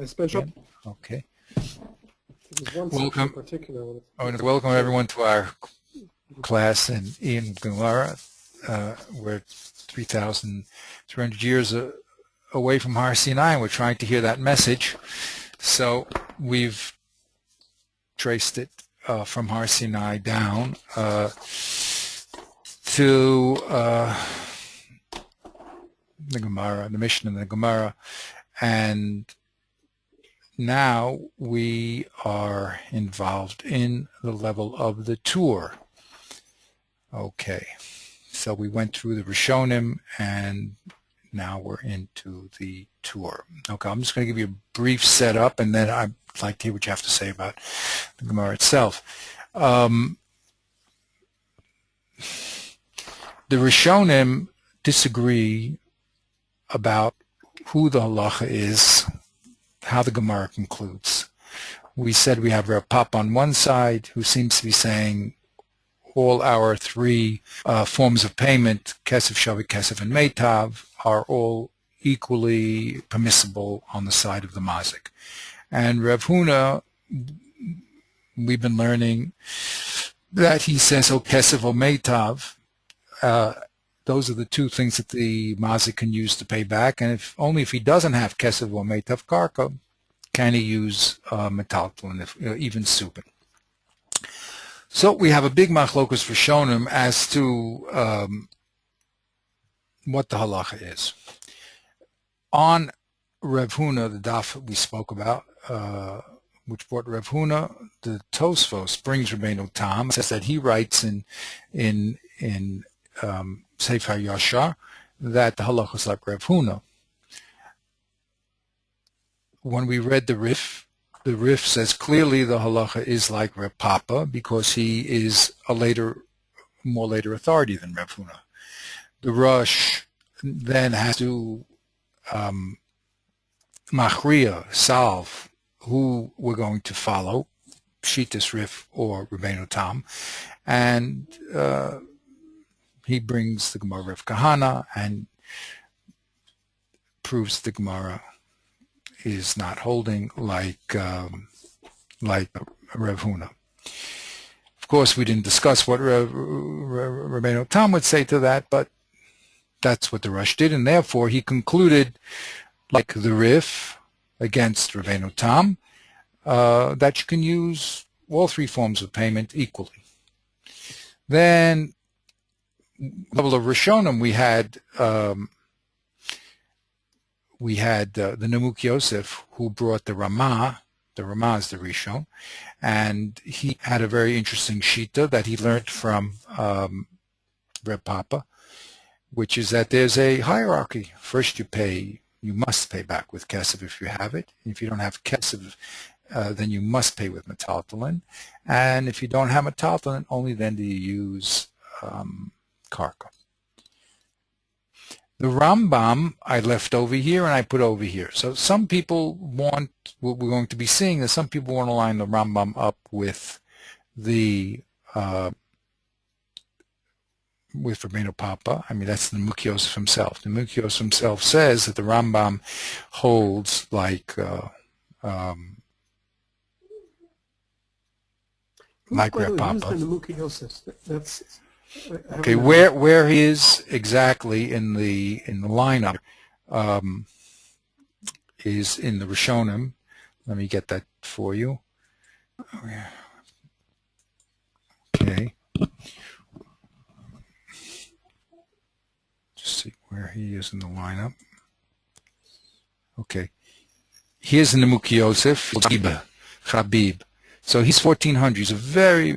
special. Okay. Welcome. Welcome everyone to our class in iyun Gemara. We're 3,300 years away from Har Sinai, and we're trying to hear that message. So we've traced it from Har Sinai down to the Gemara, the Mishnah and the Gemara, and now we are involved in the level of the tour. Okay, so we went through the Rishonim, and now we're into the tour. Okay, I'm just going to give you a brief setup, and then I'd like to hear what you have to say about the Gemara itself. The Rishonim disagree about who the halacha is, how the Gemara concludes. We said we have Rav Papa on one side, who seems to be saying all our three forms of payment, kesef, shavit, kesef, and meitav, are all equally permissible on the side of the mazik. And Rav Huna, we've been learning that he says, kesef or meitav, those are the two things that the mazik can use to pay back, and only if he doesn't have kesef or meitav karka can he use metaltalin, even supin. So we have a big machlokus for Shonim as to what the halacha is. On Rav Huna, the daf we spoke about, which brought Rav Huna, the Tosfos brings Rabbeinu Tam, says that he writes in Sefer Yashar that the halacha is like Rav Huna. When we read the Rif says clearly the halacha is like Rav Papa because he is a more later authority than Rav Huna. The Rosh then has to machriya, solve who we're going to follow, Shitas Rif or Rabbeinu Tam, and he brings the Gemara Rav Kahana and proves the Gemara is not holding like Rav Huna. Of course, we didn't discuss what Rabbeinu Tam would say to that, but that's what the Rosh did, and therefore he concluded, like the Rif against Rabbeinu Tam, that you can use all three forms of payment equally. Then, level of Rishonim, we had the Nemuk Yosef, who brought the Ramah. The Ramah is the Rishon, and he had a very interesting shita that he learned from Reb Papa, which is that there's a hierarchy. First you must pay back with kesef if you have it. If you don't have kesef, then you must pay with metaltalin. And if you don't have metaltalin, only then do you use karka. The Rambam I left over here and I put over here. So some people want, what we're going to be seeing is some people want to line the Rambam up with the with Rabbeinu Papa. I mean, that's the Nemuk Yosef himself. The Nemuk Yosef himself says that the Rambam holds like Rav Papa. Okay, where he is exactly in the lineup is in the Rishonim. Let me get that for you. Okay. Just see where he is in the lineup. Okay. Here's the Nemuk Yosef, Chabib. So he's 1400. He's a very,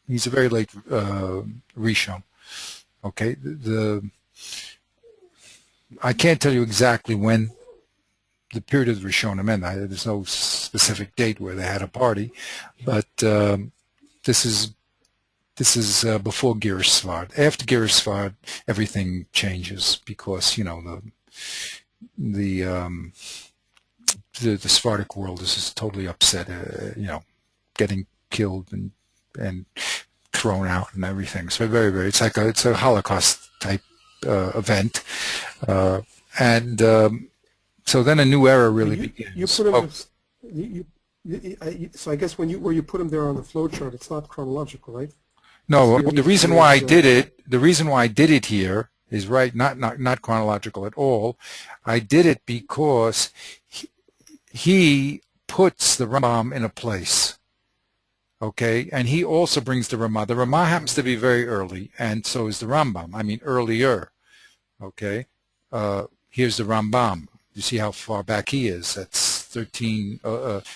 he's a very late Rishon. Okay, I can't tell you exactly when the period of the Rishonim ended. There's no specific date where they had a party, but this is before Girish Svard. After Girish Svard, everything changes because the Sephardic world is just totally upset. Getting killed and thrown out and everything. So it's a Holocaust type event, and so then a new era really begins. You put them. So I guess where you put them there on the flow chart, it's not chronological, right? No, the reason why I did it here is not chronological at all. I did it because he puts the Rambam in a place. Okay, and he also brings the Ramah. The Ramah happens to be very early, and so is the Rambam. I mean, earlier. Okay, here's the Rambam. You see how far back he is. That's 13,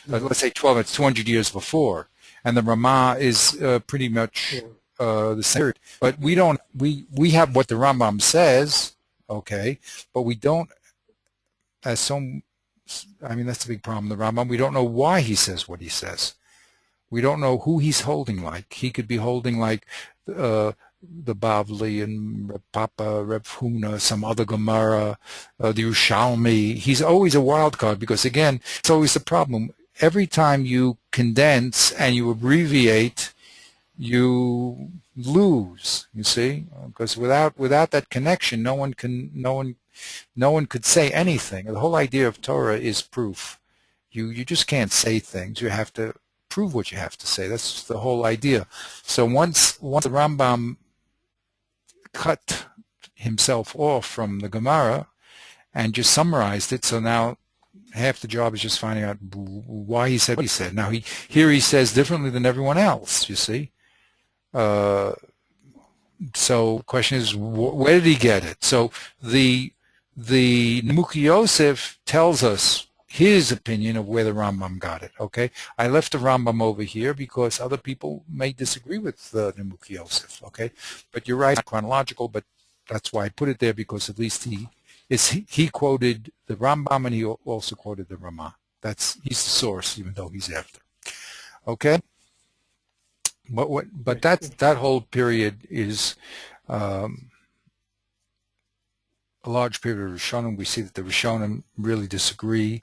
let's say 12, it's 200 years before. And the Ramah is pretty much the same. But we have what the Rambam says, okay, but we don't, that's the big problem, the Rambam, we don't know why he says what he says. We don't know who he's holding like. He could be holding like the Bavli and Reb Papa, Reb Huna, some other Gemara, the Yerushalmi. He's always a wild card because, again, it's always the problem. Every time you condense and you abbreviate, you lose. You see, because without that connection, no one could say anything. The whole idea of Torah is proof. You just can't say things. You have to prove what you have to say. That's the whole idea. So once the Rambam cut himself off from the Gemara and just summarized it, so now half the job is just finding out why he said what he said. Now here he says differently than everyone else, you see. So the question is, where did he get it? So the Nemuki Yosef tells us his opinion of where the Rambam got it, okay? I left the Rambam over here because other people may disagree with the Nemuki Yosef, okay? But you're right, chronological, but that's why I put it there, because at least he quoted the Rambam and he also quoted the Ramah. He's the source, even though he's after, okay? But that whole period is a large period of Rishonim. We see that the Rishonim really disagree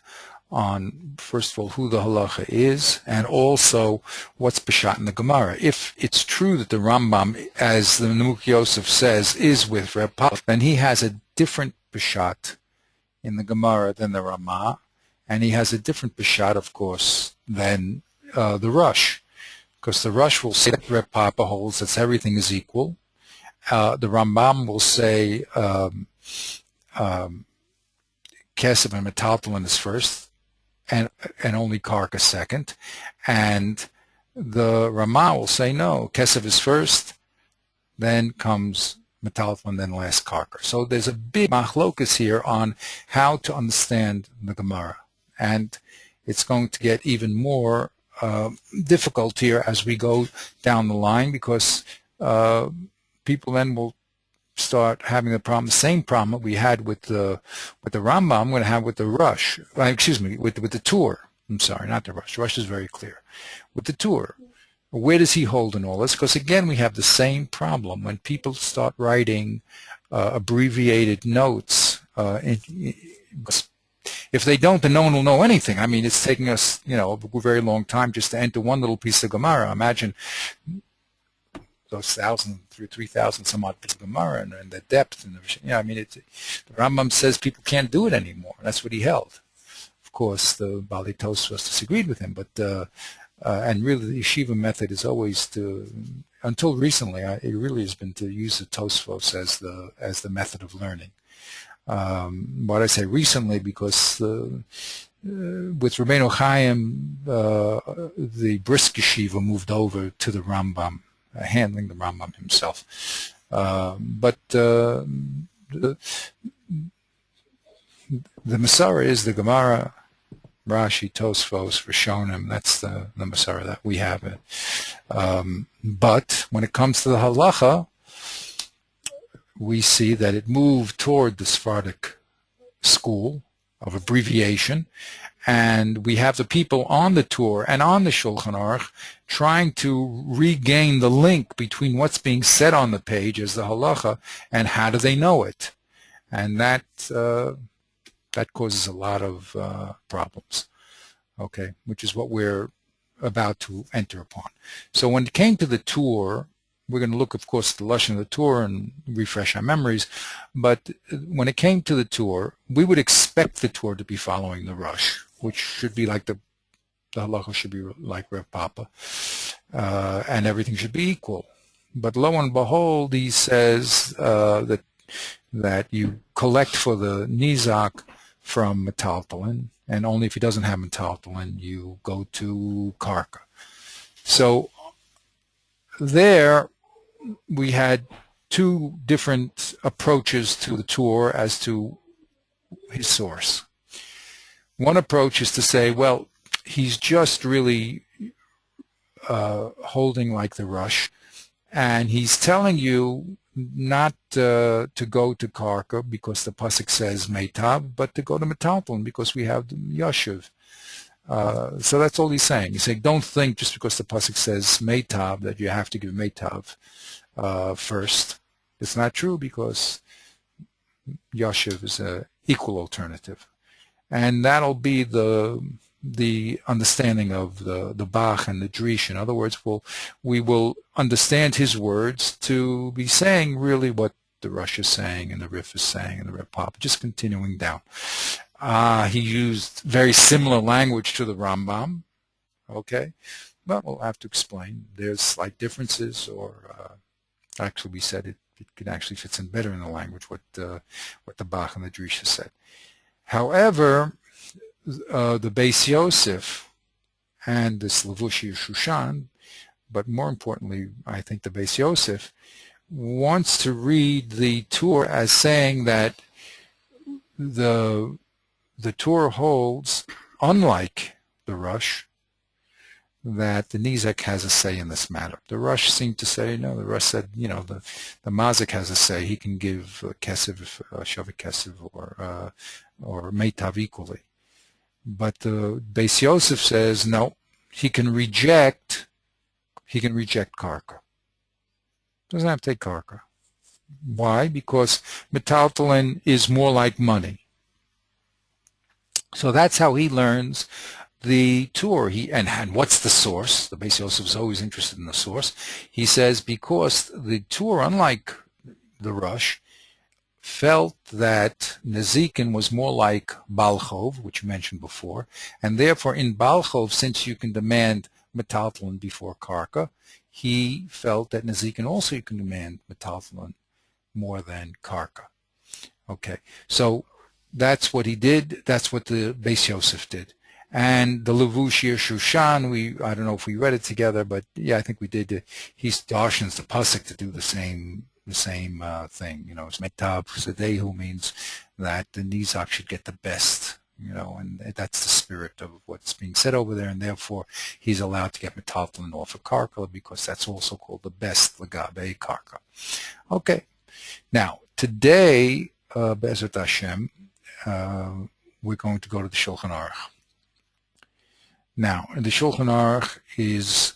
on, first of all, who the halacha is, and also what's Peshat in the Gemara. If it's true that the Rambam, as the Nemuki Yosef says, is with Reb Papa, then he has a different Peshat in the Gemara than the Ramah, and he has a different Peshat, of course, than the Rush, because the Rush will say that Reb Papa holds that everything is equal. The Rambam will say Kesef and Metaltalin is first, and only Karka second, and the Ramah will say no, Kesef is first, then comes Metaltalin, then last Karka. So there's a big machlokas here on how to understand the Gemara, and it's going to get even more difficult here as we go down the line, because people then will start having the same problem that we had with the Rambam. I'm going to have with the Rush. With the Tur. I'm sorry, not the Rush. Rush is very clear. With the Tur, where does he hold in all this? Because again, we have the same problem when people start writing abbreviated notes. If they don't, then no one will know anything. I mean, it's taking us, a very long time just to enter one little piece of Gemara. Imagine those 3,000 some odd pieces of Gemara and the depth and the the Rambam says people can't do it anymore. That's what he held. Of course, the Bali Tosfos disagreed with him, but and really the yeshiva method is always until recently, it really has been to use the Tosfos as the method of learning. What I say recently, because with Rabbeinu Chaim, the Brisk Yeshiva moved over to the Rambam, handling the Rambam himself. But the Masara is the Gemara, Rashi, Tosfos, Rishonim. That's the Masara that we have. But when it comes to the halacha, we see that it moved toward the Sephardic school of abbreviation, and we have the people on the Tur and on the Shulchan Aruch trying to regain the link between what's being said on the page as the halacha and how do they know it, and that causes a lot of problems, okay, which is what we're about to enter upon. So when it came to the Tur, we're going to look, of course, at the Lashon of the Torah and refresh our memories. But when it came to the Torah, we would expect the Torah to be following the Rush, which should be like the halacha should be like Rev Papa, and everything should be equal. But lo and behold, he says that you collect for the Nizak from Metaltalin, and only if he doesn't have Metaltalin, you go to Karka. So there we had two different approaches to the Torah as to his source. One approach is to say, well, he's just really holding like the Rush, and he's telling you not to go to Karka because the pasuk says Meitav, but to go to Metaltalin because we have the Yashuv. So that's all he's saying. He's saying, don't think just because the pasuk says Meitav that you have to give Meitav first. It's not true because Yashuv is an equal alternative. And that'll be the understanding of the Bach and the Drish. In other words, we will understand his words to be saying really what the Rush is saying and the Rif is saying and the Reb Papa, just continuing down. He used very similar language to the Rambam. Okay, well, we'll have to explain. There's slight differences, or actually we said it can actually fits in better in the language what the Bach and the Drish said. However, the Beis Yosef and this Levushi Shushan, but more importantly, I think the Beis Yosef wants to read the Torah as saying that the Torah holds, unlike the Rush, that the Nizak has a say in this matter. The Rush seemed to say, no, the Rush said, the Mazik has a say. He can give Kesef, Shavik Kesef, or Meitav equally. But the Beis Yosef says, no, he can reject Karka. Doesn't have to take Karka. Why? Because Metaltalin is more like money. So that's how he learns the Torah. And what's the source? The Beis Yosef is always interested in the source. He says because the Torah, unlike the Rush, felt that Nezikin was more like Balchov, which you mentioned before, and therefore in Balchov, since you can demand Metaltalin before Karka, he felt that Nezikin also you can demand Metaltalin more than Karka. Okay, so that's what he did. That's what the Beis Yosef did. And the Levushir Shushan, I don't know if we read it together, but yeah, I think we did. He darshans the pasuk to do the same thing. It's Meitav Sedehu means that the Nizak should get the best, and that's the spirit of what's being said over there, and therefore he's allowed to get Metaltalin off of Karka because that's also called the best Lagabe Karka. Okay, now today, Be'ezrat Hashem, we're going to go to the Shulchan Aruch. Now, the Shulchan Aruch is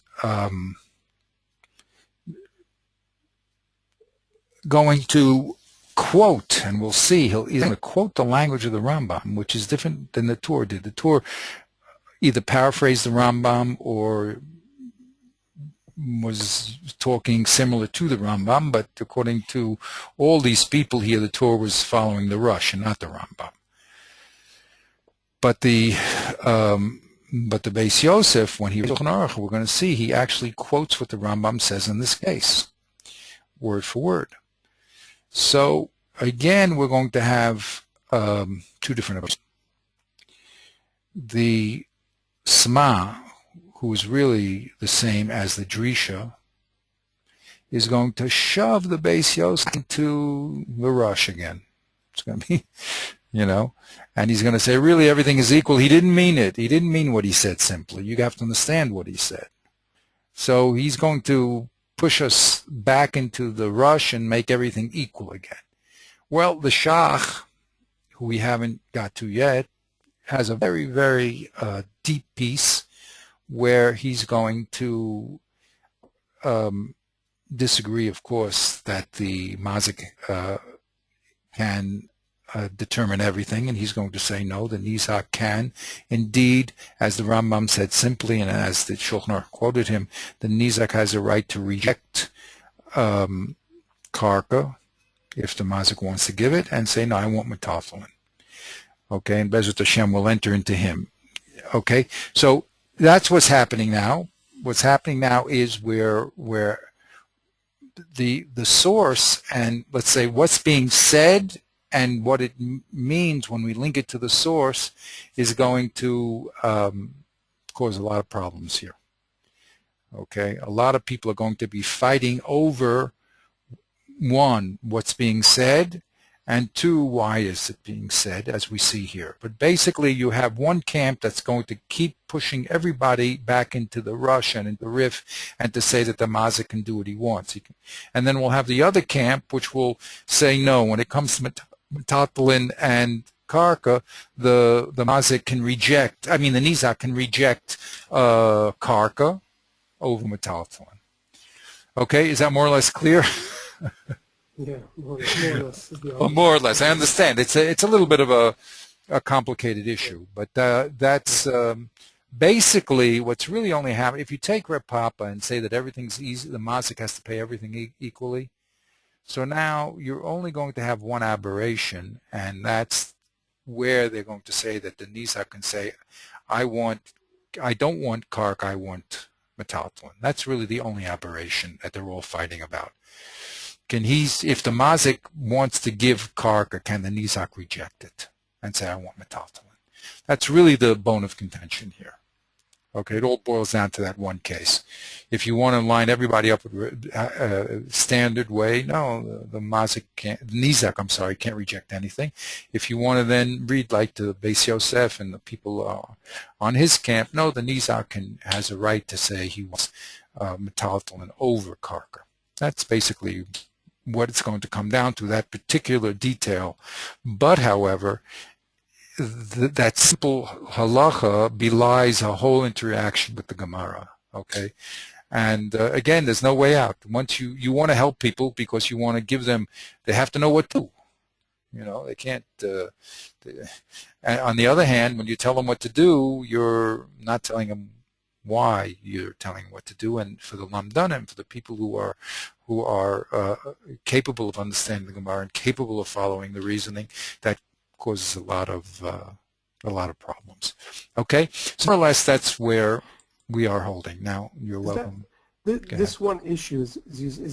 going to quote, and we'll see, he's going to quote the language of the Rambam, which is different than the Torah did. The Torah either paraphrased the Rambam or was talking similar to the Rambam, but according to all these people here, the Torah was following the Rush and not the Rambam. But the Beis Yosef, when he was Shulchan Aruch, we're going to see he actually quotes what the Rambam says in this case, word for word. So again, we're going to have two different approaches. The Sma, who is really the same as the Drisha, is going to shove the Beis Yosef into the Rush again. It's going to be, and he's going to say, really, everything is equal. He didn't mean it. He didn't mean what he said simply. You have to understand what he said. So he's going to push us back into the Rush and make everything equal again. Well, the Shach, who we haven't got to yet, has a very, very deep piece where he's going to disagree, of course, that the Mazik can determine everything, and he's going to say no, the Nizak can. Indeed, as the Rambam said simply, and as the Shulchan Aruch quoted him, the Nizak has a right to reject karka, if the mazik wants to give it, and say, no, I want metathlon. Okay, and Bezrat Hashem will enter into him. Okay, so that's what's happening now. What's happening now is where the source and, let's say, what's being said and what it means when we link it to the source is going to cause a lot of problems here. Okay, a lot of people are going to be fighting over, one, what's being said, and two, why is it being said, as we see here. But basically, you have one camp that's going to keep pushing everybody back into the rush and into the riff, and to say that the mazik can do what he wants. And then we'll have the other camp, which will say, no, when it comes to metathlon and karka, the mazik can reject, the nizak can reject karka over metathlon. Okay, is that more or less clear? Yeah, more or less. Well, more or less. I understand. It's a little bit of a complicated issue, but that's basically what's really only happening. If you take Reb Papa and say that everything's easy, the mazik has to pay everything equally. So now you're only going to have one aberration, and that's where they're going to say that the nizak can say, I don't want kark, I want metathlon. That's really the only aberration that they're all fighting about. If the mazik wants to give karka, can the nizak reject it and say, I want metathlon? That's really the bone of contention here. Okay, it all boils down to that one case. If you want to line everybody up with a standard way, no, the nizak can't reject anything. If you want to then read like the Beis Yosef and the people on his camp, no, the nizak has a right to say he wants metathlon over karka. That's basically what it's going to come down to, that particular detail. But, however, that simple halacha belies a whole interaction with the Gemara, okay? And again, there's no way out. Once you want to help people because you want to give them, they have to know what to do. You know, they can't, on the other hand, when you tell them what to do, you're not telling them why, you're telling what to do. And for the lamdanim, for the people who are capable of understanding the Gemara and capable of following the reasoning, that causes a lot of problems. Okay, so more or less that's where we are holding. Now you're welcome. This one issue is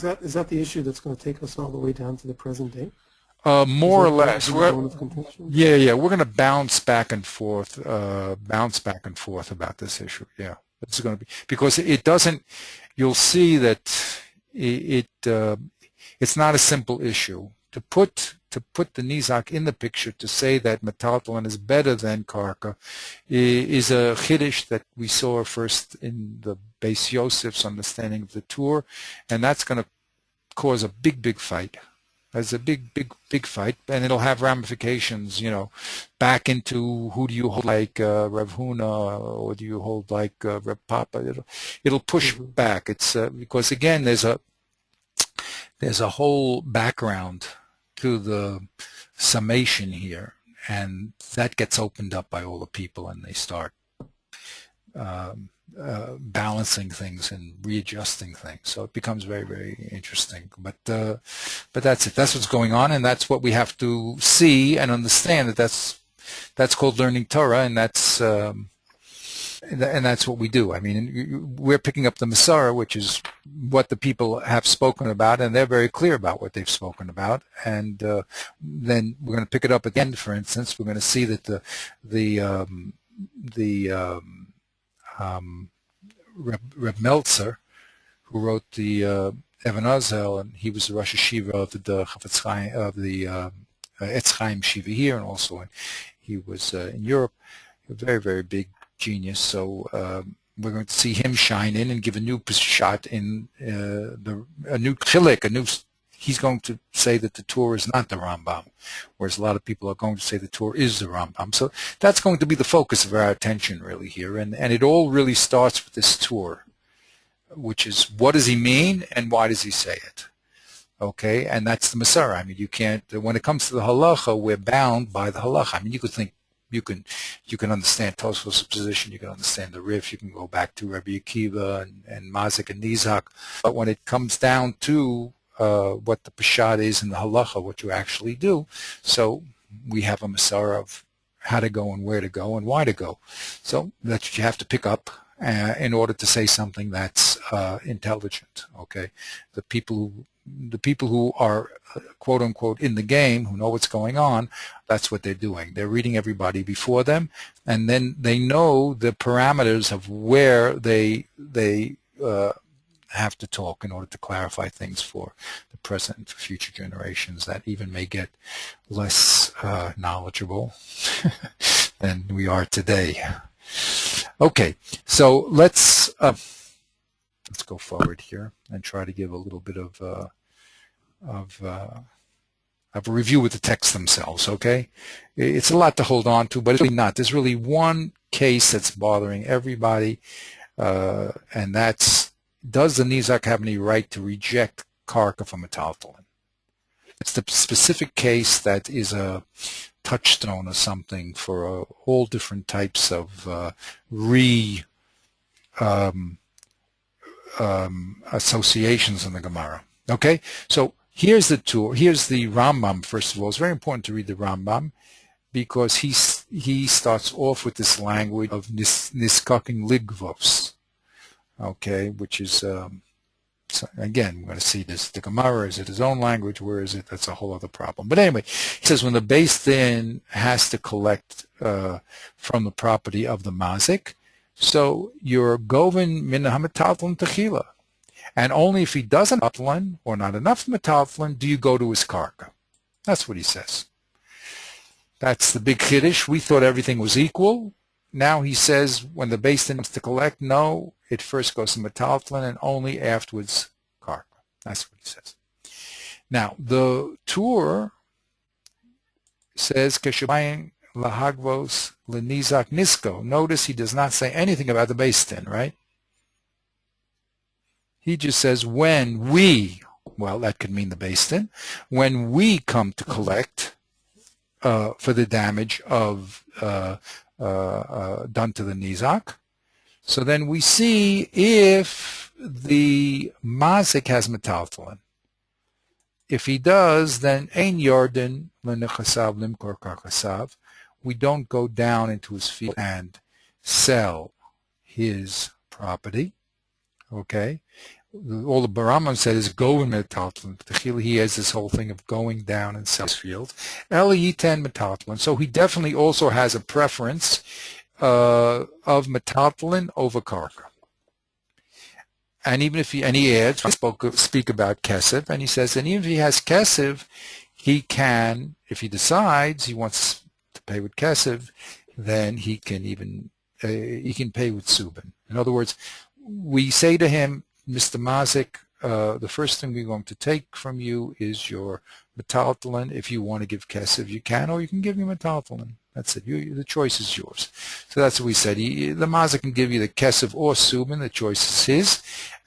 that the issue that's going to take us all the way down to the present day? More or less. We're going to bounce back and forth about this issue. Yeah, it's going to be, because it doesn't. You'll see that it's not a simple issue to put the nizak in the picture, to say that metathlon is better than karka is a chiddush that we saw first in the Beis Yosef's understanding of the Tur, and that's going to cause a big fight. There's a big fight, and it'll have ramifications, back into who do you hold like Rav Huna, or do you hold like Reb Papa? It'll push back. It's because again there's a whole background to the summation here, and that gets opened up by all the people, and they start balancing things and readjusting things. So it becomes very interesting. But that's it. That's what's going on, and that's what we have to see and understand. That's called learning Torah, and that's what we do. I mean, we're picking up the Masara, which is what the people have spoken about, and they're very clear about what they've spoken about. And then we're going to pick it up again. For instance, we're going to see that Reb Meltzer, who wrote the Even Azel, and he was the Rosh Hashiva of the Chafetz Chaim, of the Etz Chaim Shiva here, and also he was in Europe, a very big genius. So we're going to see him shine in and give a new shot in a new chilek, he's going to say that the Tur is not the Rambam, whereas a lot of people are going to say the Tur is the Rambam. So that's going to be the focus of our attention really here, and it all really starts with this Tur, which is, what does he mean and why does he say it? Okay, and that's the Masara. I mean, you can't, when it comes to the halacha, we're bound by the halacha. I mean, you could think You can understand Tosfos' position, you can understand the Rif, you can go back to Rabbi Akiva and Mazik and Nizak, but when it comes down to what the Peshat is in the Halacha, what you actually do, so we have a Masara of how to go and where to go and why to go. So that's what you have to pick up in order to say something that's intelligent. Okay, the people who are quote unquote in the game, who know what's going on, that's what they're doing. They're reading everybody before them, and then they know the parameters of where they have to talk in order to clarify things for the present and for future generations that even may get less knowledgeable than we are today. Okay, so let's go forward here and try to give a little bit of a review with the texts themselves. Okay, it's a lot to hold on to, but it's really not. There's really one case that's bothering everybody, and that's: does the Nizak have any right to reject karka from a metaltalin? It's the specific case that is a touchstone or something for all different types of associations in the Gemara. Okay, so here's the tour. Here's the Rambam. First of all, it's very important to read the Rambam because he starts off with this language of niskaking ligvos. Okay, which is so again, we're going to see this. The Gemara, is it his own language? Where is it? That's a whole other problem. But anyway, he says when the Beis Din has to collect from the property of the mazik, so you're govin min hametaltalin techila, and only if he doesn't metaltalin or not enough metaltalin do you go to his karka. That's what he says. That's the big chiddush. We thought everything was equal. Now he says when the Beis Din wants to collect, no, it first goes to metaltalin and only afterwards karka. That's what he says. Now the Tur says keshabayim lahagvos lenizak nisko. Notice he does not say anything about the Beis Din, right? He just says when we, well, that could mean the Beis Din, when we come to collect for the damage of done to the Nizak. So then we see if the mazik has metaltalin. If he does, then ein yarden lenechasav limkor karchasav. We don't go down into his field and sell his property. Okay? All the Rambam said is go in metaltalin. He has this whole thing of going down and sell his field. Eli yiten metaltalin. So he definitely also has a preference of metaltalin over karka. And even if he adds, we speak about kesef, and he says, and even if he has kesef, he can, if he decides he wants to pay with kesef, then he can even pay with subin. In other words, we say to him, Mr. Mazik, the first thing we're going to take from you is your metaltalin. If you want to give kesef, you can, or you can give me metaltalin. That's it. The choice is yours. So that's what we said. The Mazik can give you the kesef or subin. The choice is his.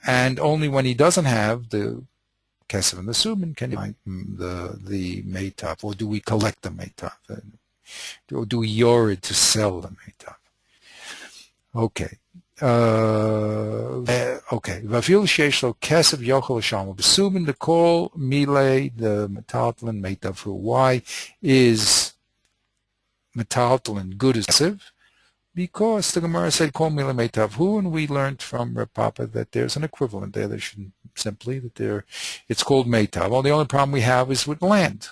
And only when he doesn't have the kesef and the subin can he buy the meitav. Or do we collect the meitav? Or do we yored to sell the meitav? Okay. Okay. Vafil sheishlo kesef yochel shamo besubin the call mile the metaltalin meitav. Why is metaltalin good as kesef? Because the Gemara said kol mile meitav hu, and we learned from Reb Papa that there's an equivalent there. There should simply it's called meitav. Well, the only problem we have is with land.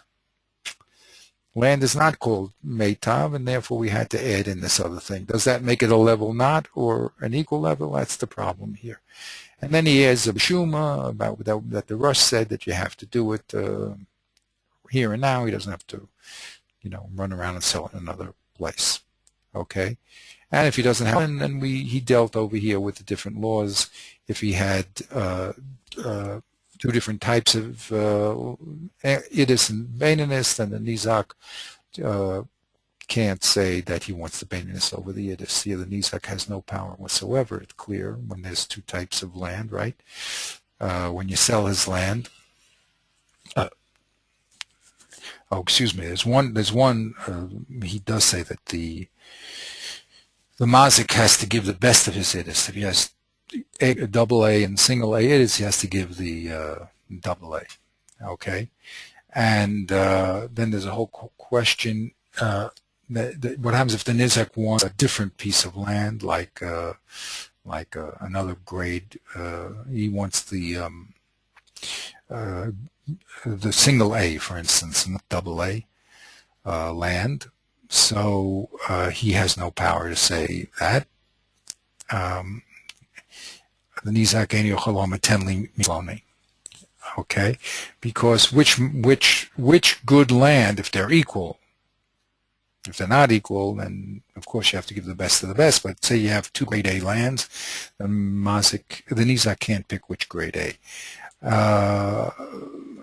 Land is not called meitav, and therefore we had to add in this other thing. Does that make it a level knot or an equal level? That's the problem here. And then he adds a b'shuma about that the Rosh said that you have to do it here and now. He doesn't have to, run around and sell it in another place. Okay, and if he doesn't have, then he dealt over here with the different laws. If he had two different types of idis and baininus, then the nizak can't say that he wants the baininus over the idis. Here, the nizak has no power whatsoever. It's clear when there's two types of land, right? When you sell his land, Oh, excuse me. There's one. He does say that the mazik has to give the best of his iddis. If he has a double A and single A iddis, he has to give the double A. Okay, and then there's a whole question. What happens if the nizak wants a different piece of land, like another grade? He wants the single A, for instance, not double A land. So he has no power to say that. The nizak ein yochel hametenli miloni. Okay, because which good land, if they're equal? If they're not equal, then of course you have to give the best of the best. But say you have two grade A lands, the nizak can't pick which grade A.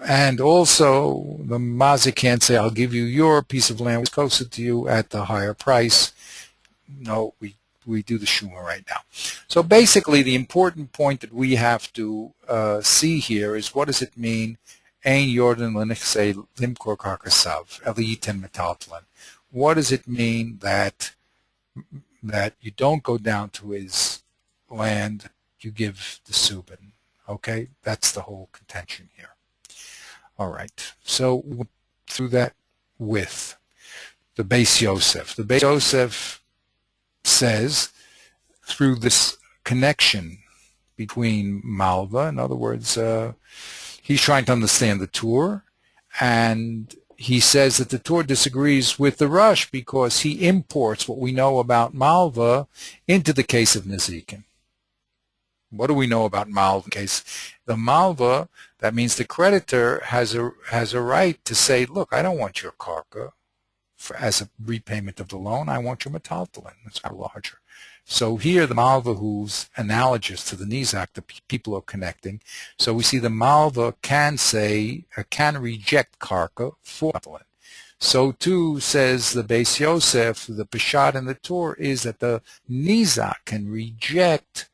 And also, the mazik can't say, "I'll give you your piece of land, which is closer to you, at the higher price." No, we do the shuma right now. So basically, the important point that we have to see here is, what does it mean? Ein yordan l'nichsei limkor karkasav eliyiten metaltalin. What does it mean that you don't go down to his land, you give the subin? Okay, that's the whole contention here. All right, so through that with the Beis Yosef. The Beis Yosef says, through this connection between Malva, in other words, he's trying to understand the Tur, and he says that the Tur disagrees with the Rush because he imports what we know about Malva into the case of Nezikin. What do we know about Malva? In case the Malva, that means the creditor has a right to say, look, I don't want your karka as a repayment of the loan. I want your metaltalin. It's larger. So here the Malva, who's analogous to the Nizak, the people are connecting. So we see the Malva can say, can reject karka for metaltalin. So too, says the Beis Yosef, the Peshat and the Tur is that the Nizak can reject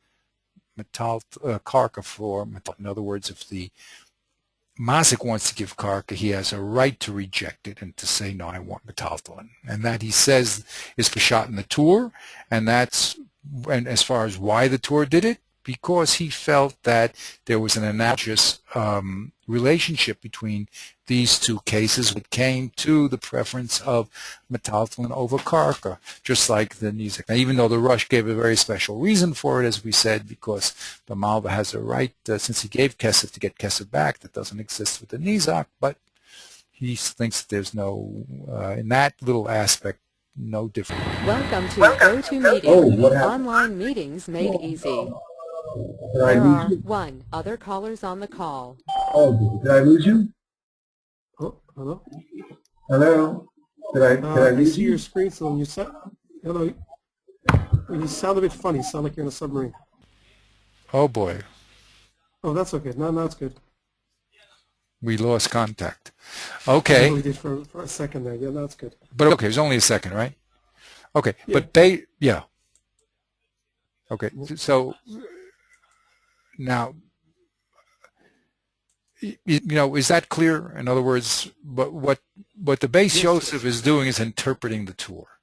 karka for metal. In other words, if the mazik wants to give karka, he has a right to reject it and to say, no, I want metaltalin. And that, he says, is Peshat in the Tur, and that's, and as far as why the Tur did it, because he felt that there was an analogous relationship between these two cases when it came to the preference of metaltalin over karka, just like the nizak. Now, even though the Rush gave a very special reason for it, as we said, because the Malva has a right, since he gave kesef, to get kesef back, that doesn't exist with the nizak, but he thinks that there's no, in that little aspect, no difference. Welcome to GoToMeeting, online meetings made easy. There are 1 other callers on the call. Oh, did I lose you? Oh, hello? Hello? Did I I lose see you? your screen, so when you hello, you sound a bit funny. You sound like you're in a submarine. Oh boy, Oh, that's okay. No, it's good. we lost contact. I Okay, know we did for a second there. Yeah, that's good. but okay, it was only a second, right? Okay, Yeah. but yeah. Okay, so now, you know, is that clear? In other words, what the Beis Yes. Yosef is doing is interpreting the Torah,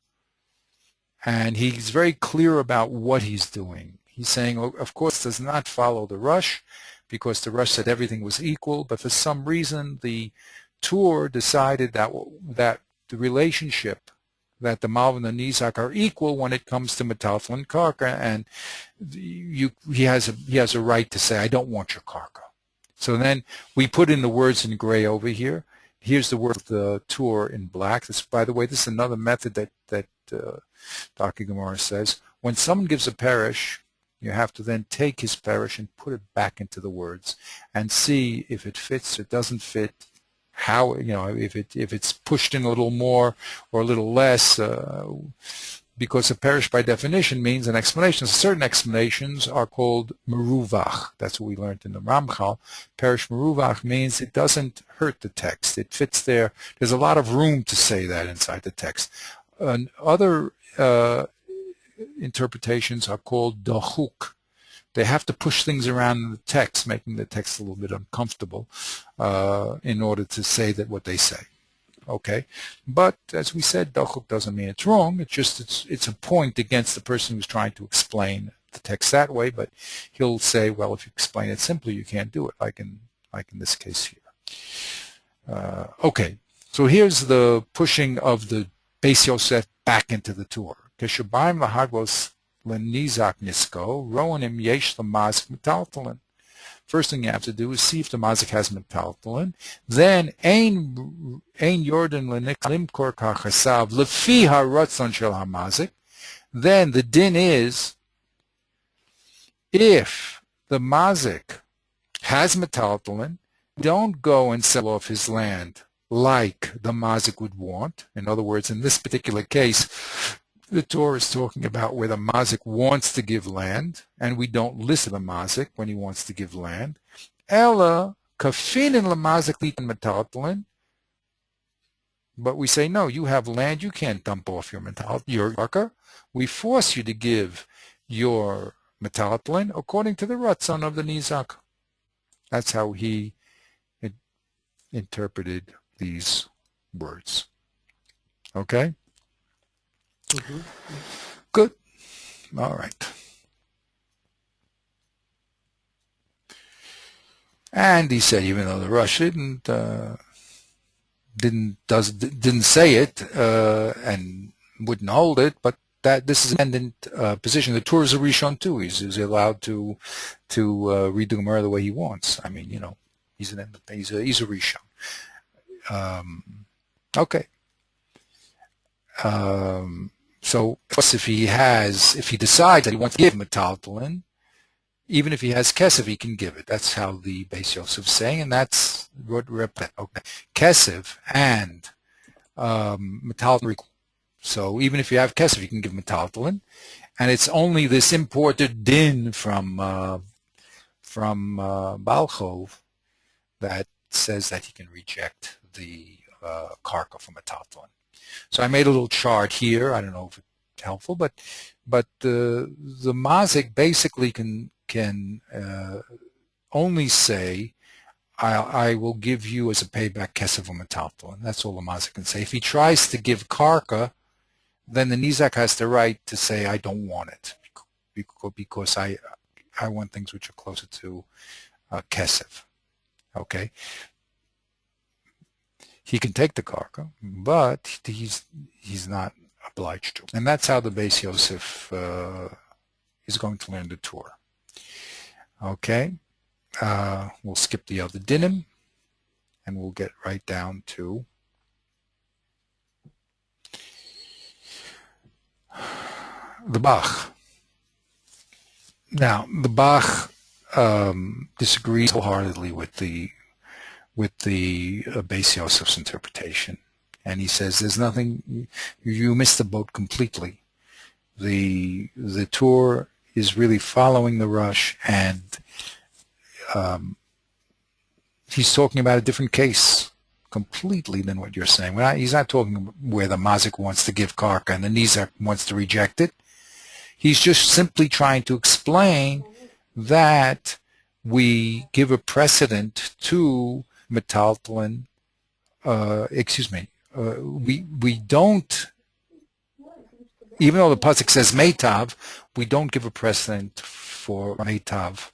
and he's very clear about what he's doing. He's saying, oh, of course, does not follow the Rush, because the Rush said everything was equal, but for some reason the Torah decided that the relationship, that the Malva and the Nizak are equal when it comes to metaltalin karka, and he has a right to say, I don't want your karka. So then we put in the words in gray over here. Here's the word of the Torah in black. This, by the way, this is another method that Dr. Gemara says. When someone gives a parish, you have to then take his parish and put it back into the words and see if it fits or doesn't fit. How, you know, if it's pushed in a little more or a little less, because a parish by definition means an explanation. Certain explanations are called meruvach. That's what we learned in the Ramchal. Parish meruvach means it doesn't hurt the text. It fits there. There's a lot of room to say that inside the text. Other interpretations are called dachuk. They have to push things around in the text, making the text a little bit uncomfortable in order to say that what they say. okay? But as we said, dachuk doesn't mean it's wrong. It's a point against the person who's trying to explain the text that way. But he'll say, well, if you explain it simply, you can't do it, like in this case here. Okay, so here's the pushing of the Beis Yosef back into the Tur. Keshabayim lahaglos lenizak nisko roanim yesh lamazik metaltalin. First thing you have to do is see if the mazik has metaltalin. Then ein yordan limkor kachasav lefi haratzon shel hamazik. Then the din is if the mazik has metaltalin, don't go and sell off his land like the mazik would want. In other words, in this particular case, the Torah is talking about where the mazik wants to give land, and we don't listen to the mazik when he wants to give land. Ella kafinin lamazik litan metaltalin. But we say, no, you have land, you can't dump off your karka. We force you to give your metaltalin according to the ratzon of the nizak. That's how he interpreted these words. Okay? Mm-hmm. Good. All right. And he said, even though the Rush didn't say it and wouldn't hold it, but that this is an independent position. The Torah is a Rishon too. He's allowed to read the Gemara the way he wants. I mean, you know, he's a Rishon. Okay. So if he decides that he wants to give metaltalin, even if he has kesef, he can give it. That's how the Beis Yosef is saying, and that's what repet. Okay, kesef and metaltalin. So even if you have kesef, you can give metaltalin, and it's only this imported din from Balchov that says that he can reject the karka from metaltalin. So I made a little chart here. I don't know if it's helpful, but the mazik basically can only say, I will give you as a payback kesef or metaltalin. That's all the mazik can say. If he tries to give karka, then the nizak has the right to say, I don't want it because I want things which are closer to kesef. Okay. He can take the karka, but he's not obliged to. And that's how the Beis Yosef is going to learn the Torah. Okay, we'll skip the other dinim, and we'll get right down to the Bach. Now, the Bach disagrees wholeheartedly with the Beis Yosef's interpretation, and he says there's nothing. You missed the boat completely. The Torah is really following the Rush, and he's talking about a different case completely than what you're saying. He's not talking where the mazik wants to give karka and the nizak wants to reject it. He's just simply trying to explain that we give a precedent to metaltalin. We don't, even though the pasuk says meitav, we don't give a precedent for meitav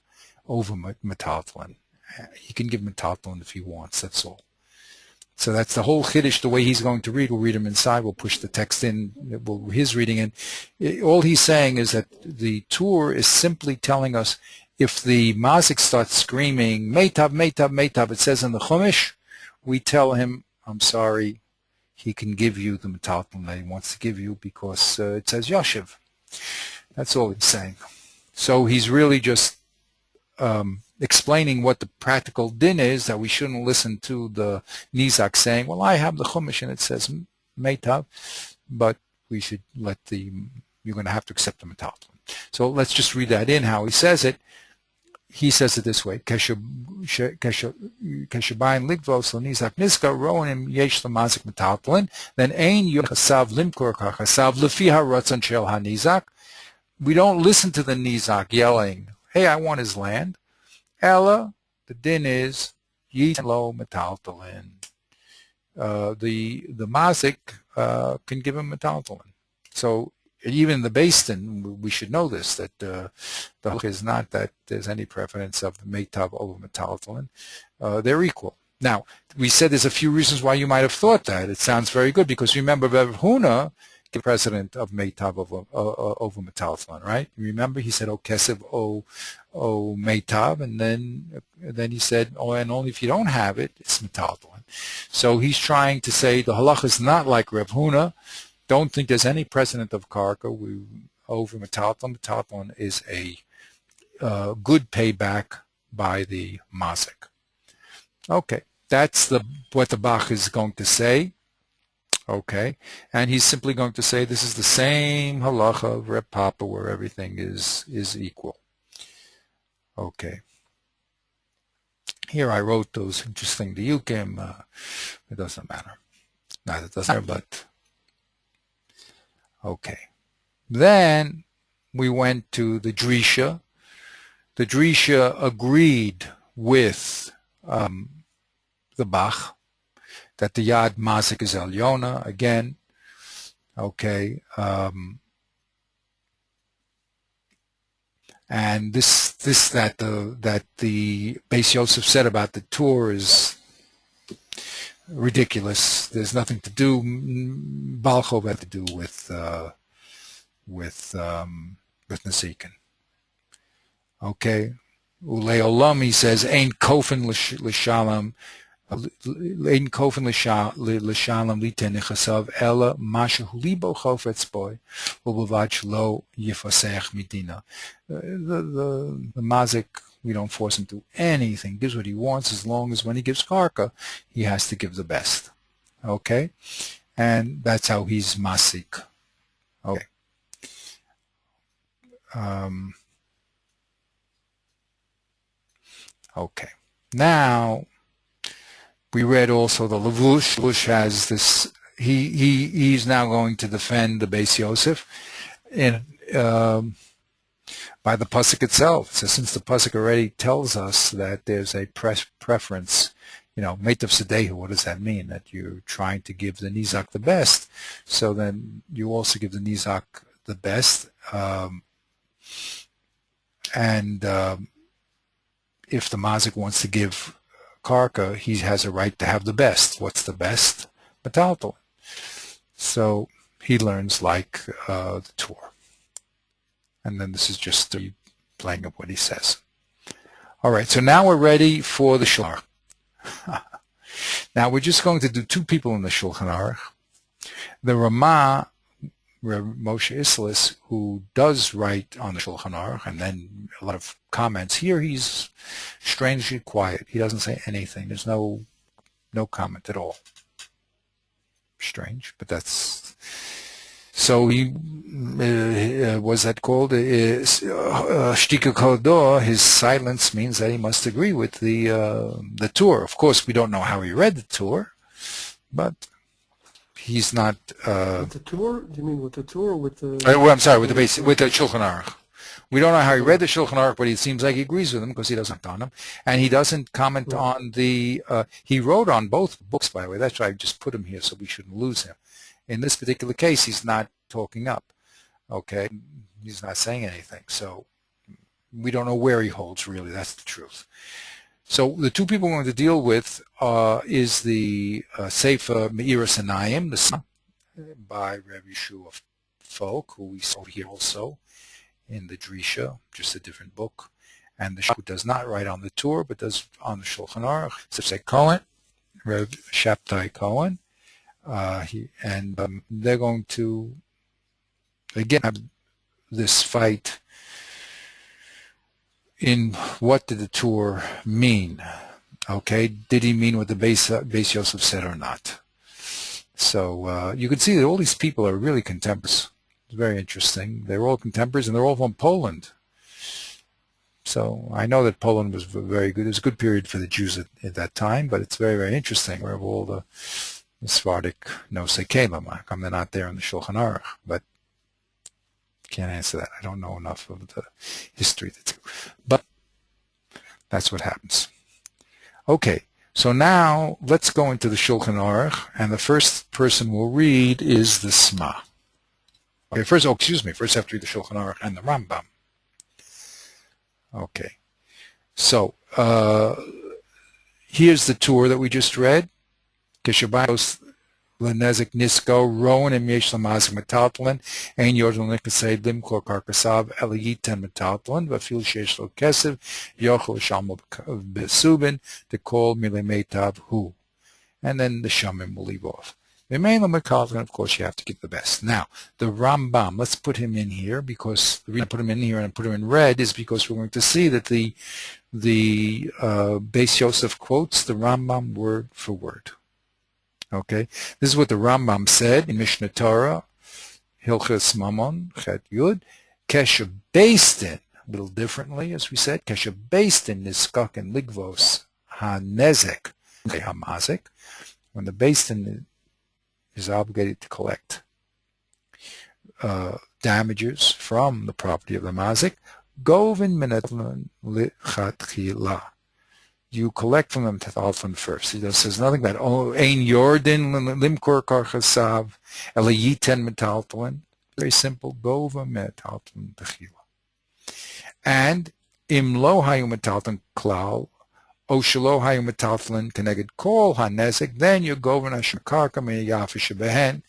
over metaltalin. He can give metaltalin if he wants. That's all. So that's the whole chiddush. The way he's going to read, we'll read him inside. We'll push the text in. His reading in. All he's saying is that the Torah is simply telling us if the mazik starts screaming meitav, meitav, meitav, it says in the Chumash, we tell him, I'm sorry, he can give you the metaltalin that he wants to give you because it says Yoshev. That's all he's saying. So he's really just explaining what the practical din is, that we shouldn't listen to the nizak saying, well, I have the Chumash and it says meitav, but we should you're going to have to accept the metaltalin. So let's just read that in, how he says it. He says it this way: Keshabayin ligvos l'nizak niska roanim yesh l'mazik metaltalin. Then ein yochasav limkor kachasav lefi haratzon shel hanizak. We don't listen to the nizak yelling, "Hey, I want his land." Ella, the din is yitin lo metaltalin. the mazik can give him metaltalin. So even in the Beis Din, we should know this, that the halacha is not that there's any preference of the meitav over metaltalin. They're equal. Now, we said there's a few reasons why you might have thought that. It sounds very good because remember, Rav Huna gave precedent of meitav over metaltalin, right? Remember, he said, "O kesef, O meitav," and then he said, "Oh, and only if you don't have it, it's metaltalin." So he's trying to say the halacha is not like Rav Huna. Don't think there's any precedent of karka over metaltalin. Metaltalin is a good payback by the mazik. Okay, that's what the Bach is going to say. Okay, and he's simply going to say this is the same halacha of Reb Papa where everything is equal. Okay. Here I wrote those interesting diukim. It doesn't matter. Not it doesn't matter, but okay. Then we went to the Drisha. The Drisha agreed with the Bach that the Yad Mazik is Elyona again. Okay. And that the Beis Yosef said about the tour is ridiculous. There's nothing to do. Balchov had to do with Nasikin. Okay. Ulei Olam, he says, Ein Kofen l'shalom, Ein Kofen l'shalom liten nechasav, Ela masha hulibo chofetz boy, u'bavad shelo yifasech midina. The mazik, we don't force him to do anything. Gives what he wants as long as when he gives karka, he has to give the best. Okay? And that's how he's masik. Okay. Okay. Now, we read also the Levush. Levush has this. He's now going to defend the Beis Yosef by the pasuk itself. So since the pasuk already tells us that there's a preference, meitav sedehu. What does that mean? That you're trying to give the nizak the best. So then you also give the nizak the best, if the mazik wants to give karka, he has a right to have the best. What's the best? Metaltalin. So he learns like the Torah. And then this is just playing up what he says. All right, so now we're ready for the Shulchan Aruch. Now we're just going to do two people in the Shulchan Aruch. The Ramah, Moshe Isserles, who does write on the Shulchan Aruch, and then a lot of comments. Here he's strangely quiet. He doesn't say anything. There's no comment at all. Strange, but that's... So he, was that called? Shtika Kodo, his silence means that he must agree with the Torah. Of course, we don't know how he read the Torah, but he's not... with the Torah? Do you mean with the Torah or with the... I'm sorry, with the Shulchan Aruch. We don't know how he read the Shulchan Aruch, but it seems like he agrees with him because he doesn't comment on him. And he doesn't comment on the... he wrote on both books, by the way. That's why I just put him here so we shouldn't lose him. In this particular case, he's not talking up. Okay? He's not saying anything. So we don't know where he holds, really. That's the truth. So the two people we're going to deal with is the Sefer Me'iras Anayim, the son by Rabbi Yeshua Folk, who we saw here also in the Drisha, just a different book, and the who does not write on the Torah but does on the Shulchan Aruch, Sifsei Cohen, Reb Shabtai Cohen, they're going to again have this fight in what did the Torah mean. Okay, did he mean what the Beis Yosef said or not? So you can see that all these people are really contemporaries. It's very interesting. They're all contemporaries, and they're all from Poland. So I know that Poland was very good. It was a good period for the Jews at that time, but it's very, very interesting. We have all the Sephardic Nosei Kalim. How come they're not there in the Shulchan Aruch? But can't answer that. I don't know enough of the history. But that's what happens. Okay, So now let's go into the Shulchan Aruch, and the first person we'll read is the Sma. Okay, first have to read the Shulchan Aruch and the Rambam. Okay, so here's the tour that we just read. Keshabayos Lenezik Nisko, Rowan and Yesh Lamazik Metaltlin, Ein Yordal Nikasei Limkor Karkasav, Eliyitan Metaltlin, Vafil Shesh Lo Kesev, Yochel Shalmo Besubin, the call Milimetav Hu. And then the Shamim will leave off. The main Metaltlin, of course, you have to get the best. Now, the Rambam, let's put him in here because the reason I put him in here and I put him in red is because we're going to see that the Beis Yosef quotes the Rambam word for word. Okay, this is what the Rambam said in Mishnah Torah, Hilchas Mamon, Chet Yud, Kesha Beistin, a little differently, as we said, Kesha Beistin Niskak and Ligvos HaNezek HaMazik, when the Beistin is obligated to collect damages from the property of the Mazik, Govin Minetlan Lichatchila. You collect from them Tethalfan first. He says nothing about Ein Yordin Limkor Karchasav Elayiten Metaltlin. Very simple. Gova Metaltlin Techila. And Im Lo Hayu Metaltlin Klal O Shalo Hayu Metaltlin Keneged Kol Hanezik. Then you Gova Nashakarka Min Yafish Behen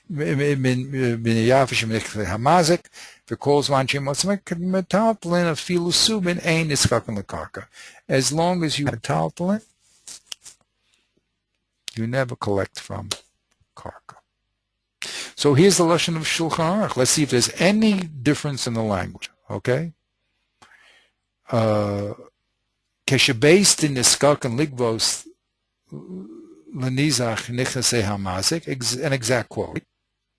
Min Yafish Min Hamazik. The calls Vanchim Metaltlin of Filusubin Ein Niskakan Lakarka. As long as you have metaltlin, you never collect from karka. So here's the lashon of Shulchan Aruch. Let's see if there's any difference in the language. Okay. Keshebeist in niskak and ligvos lenizach nichasei hamazik. An exact quote.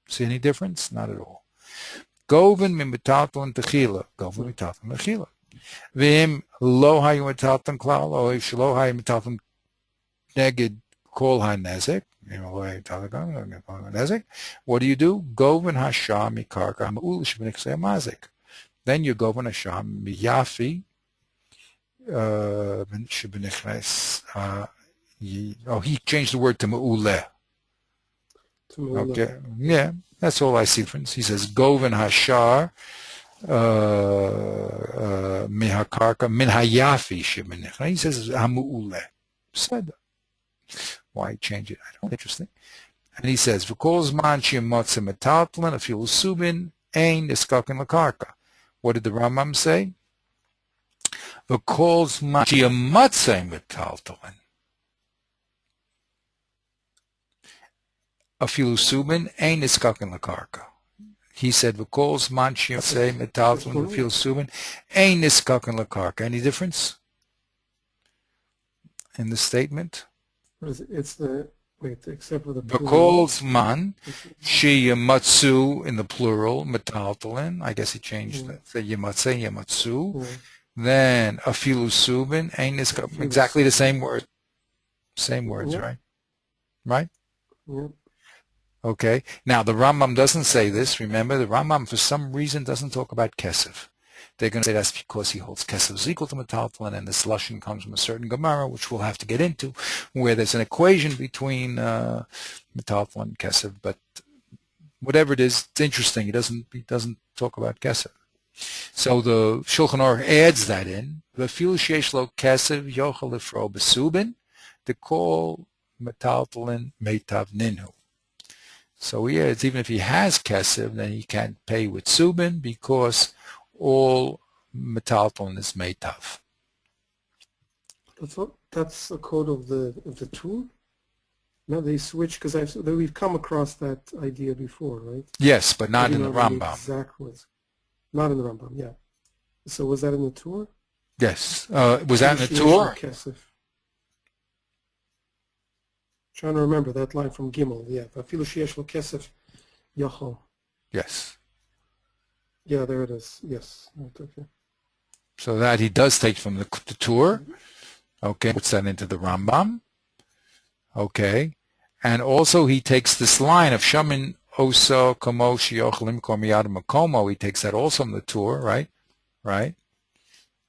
See any difference? Not at all. Govin min metaltlin techila. Govin metaltlin techila. V'im lo hayu metaltlin klal, or if shlo hayu metaltlin neged kol hanezek, what do you do? Govin hasham mikarka ha'ul shebenichsei hamazik. Then you govin hasham miyafi shebenichsei. He changed the word to ma'uleh. Okay, yeah, that's all I see. He says govin hashar. Mihakarka min hayafi shibinich. He says hamuule. Said why change it? I don't know. Interesting. And he says v'kol zman shemotze metaltlin afil subin ein niskakin lakarka. What did the Rambam say? V'kol zman shemotze metaltlin afil subin ein niskakin lakarka. He said, "V'kol zman she'yotzei metaltlin v'fil subin ein niskaken lakarka." Any difference in the statement? What is it? It's the except for the V'kol zman she'yamatzu in the plural metaltlin. I guess he changed that. The yamatzei yamatzu. Yeah. Then afilu subin ein niskaken. Exactly the same word. Same words, right? Right. Yeah. Okay. Now, the Rambam doesn't say this. Remember, the Rambam, for some reason, doesn't talk about Kesef. They're going to say that's because he holds Kesef is equal to Metaltlin, and this Lashon comes from a certain Gemara, which we'll have to get into, where there's an equation between Metaltlin and Kesef. But whatever it is, it's interesting. He doesn't talk about Kesef. So the Shulchan Aruch adds that in. V'afil sheyesh lo Kesef yochel lifro besubin, to call Metaltlin meitav ninhu. So he adds, even if he has kesef, then he can't pay with subin because all metaltlin is meitav. That's a code of the tool. Now they switch because we've come across that idea before, right? Yes, but not in the Rambam. Exact words. Not in the Rambam. Yeah. So was that in the tour? Yes. Was that in the tour? Trying to remember that line from Gimel. Yeah. Afilu sheyesh lo kesef yachol. Yes. Yeah, there it is. Yes. Okay. So that he does take from the tour. Okay. Puts that into the Rambam. Okay. And also he takes this line of Shamin Oso Komo Shiochlim Kormiyad Makomo. He takes that also from the tour, right? Right?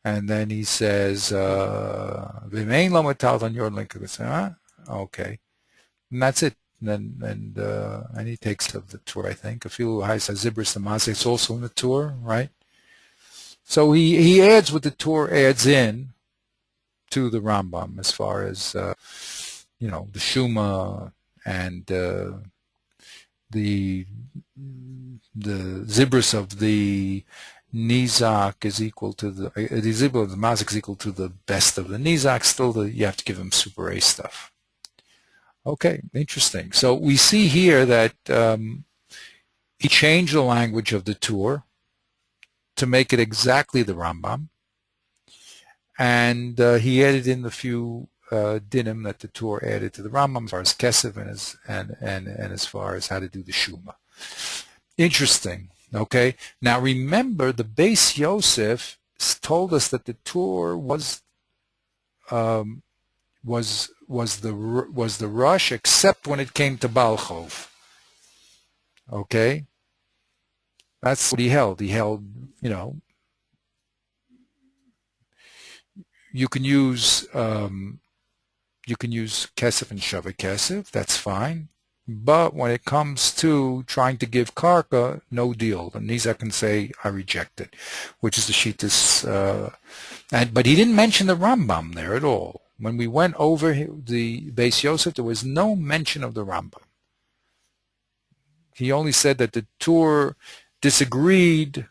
And then he says, "V'mein lo metal on your link." Okay, and that's it. And he takes of the tour, I think. Afilu ha'isa zibris the it's also in the tour, right? So he adds what the tour adds in to the Rambam as far as you know, the Shuma and the zibris of the Nizak is equal to the zibur of the Mazik is equal to the best of the Nizak. Still, you have to give him Super A stuff. Okay, interesting. So we see here that he changed the language of the tour to make it exactly the Rambam, and he added in the few dinim that the tour added to the Rambam as far as Kesef and as far as how to do the Shuma. Interesting. Okay. Now remember, the Beis Yosef told us that the tour was the rush, except when it came to Balchov. Okay. That's what he held. He held, you know, you can use Kesef and Shavah Kesef. That's fine. But when it comes to trying to give karka, no deal. The Nizak can say, I reject it, which is the Shittas. But he didn't mention the Rambam there at all. When we went over the Beis Yosef, there was no mention of the Rambam. He only said that the tour disagreed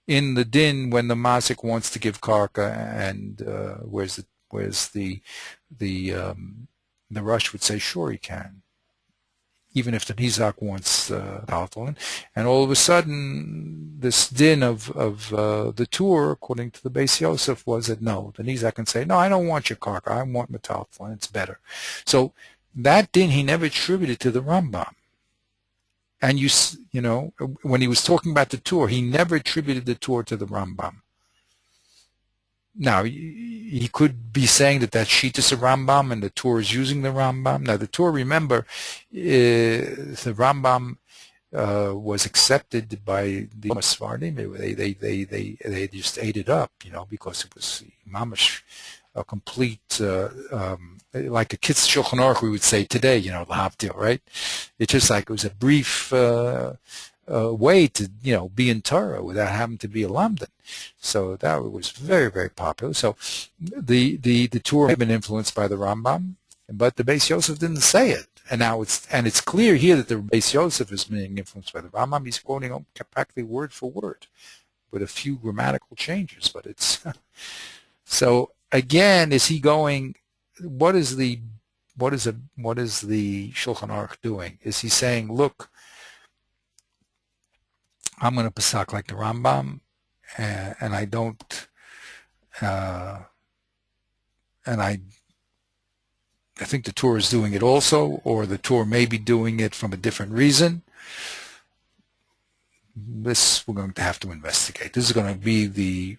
in the din when the Mazik wants to give karka, and whereas the Rush would say, sure, he can, even if the Nizak wants Taltalin. And all of a sudden, this din of the tour, according to the Beis Yosef, was that no, the Nizak can say, no, I don't want your karka, I want Metaltalin, it's better. So that din he never attributed to the Rambam. And you know, when he was talking about the tour, he never attributed the tour to the Rambam. Now, he could be saying that that's Shittas of Rambam and the tour is using the Rambam. Now, the tour, remember, the Rambam was accepted by the Masvardim. They just ate it up, you know, because it was mamash, a complete, like a Kitz Shulchan Aruch, we would say today, you know, L'Havdil, right? It's just like it was a brief way to, you know, be in Torah without having to be a Lamdan. So that was very, very popular. So the tour had been influenced by the Rambam, but the Beis Yosef didn't say it. And now it's clear here that the Beis Yosef is being influenced by the Rambam. He's quoting practically word for word with a few grammatical changes, but it's so again, is he going, what is the Shulchan Aruch doing? Is he saying, look, I'm going to pasak like the Rambam, and I don't, and I think the Torah is doing it also, or the Torah may be doing it from a different reason. This we're going to have to investigate. This is going to be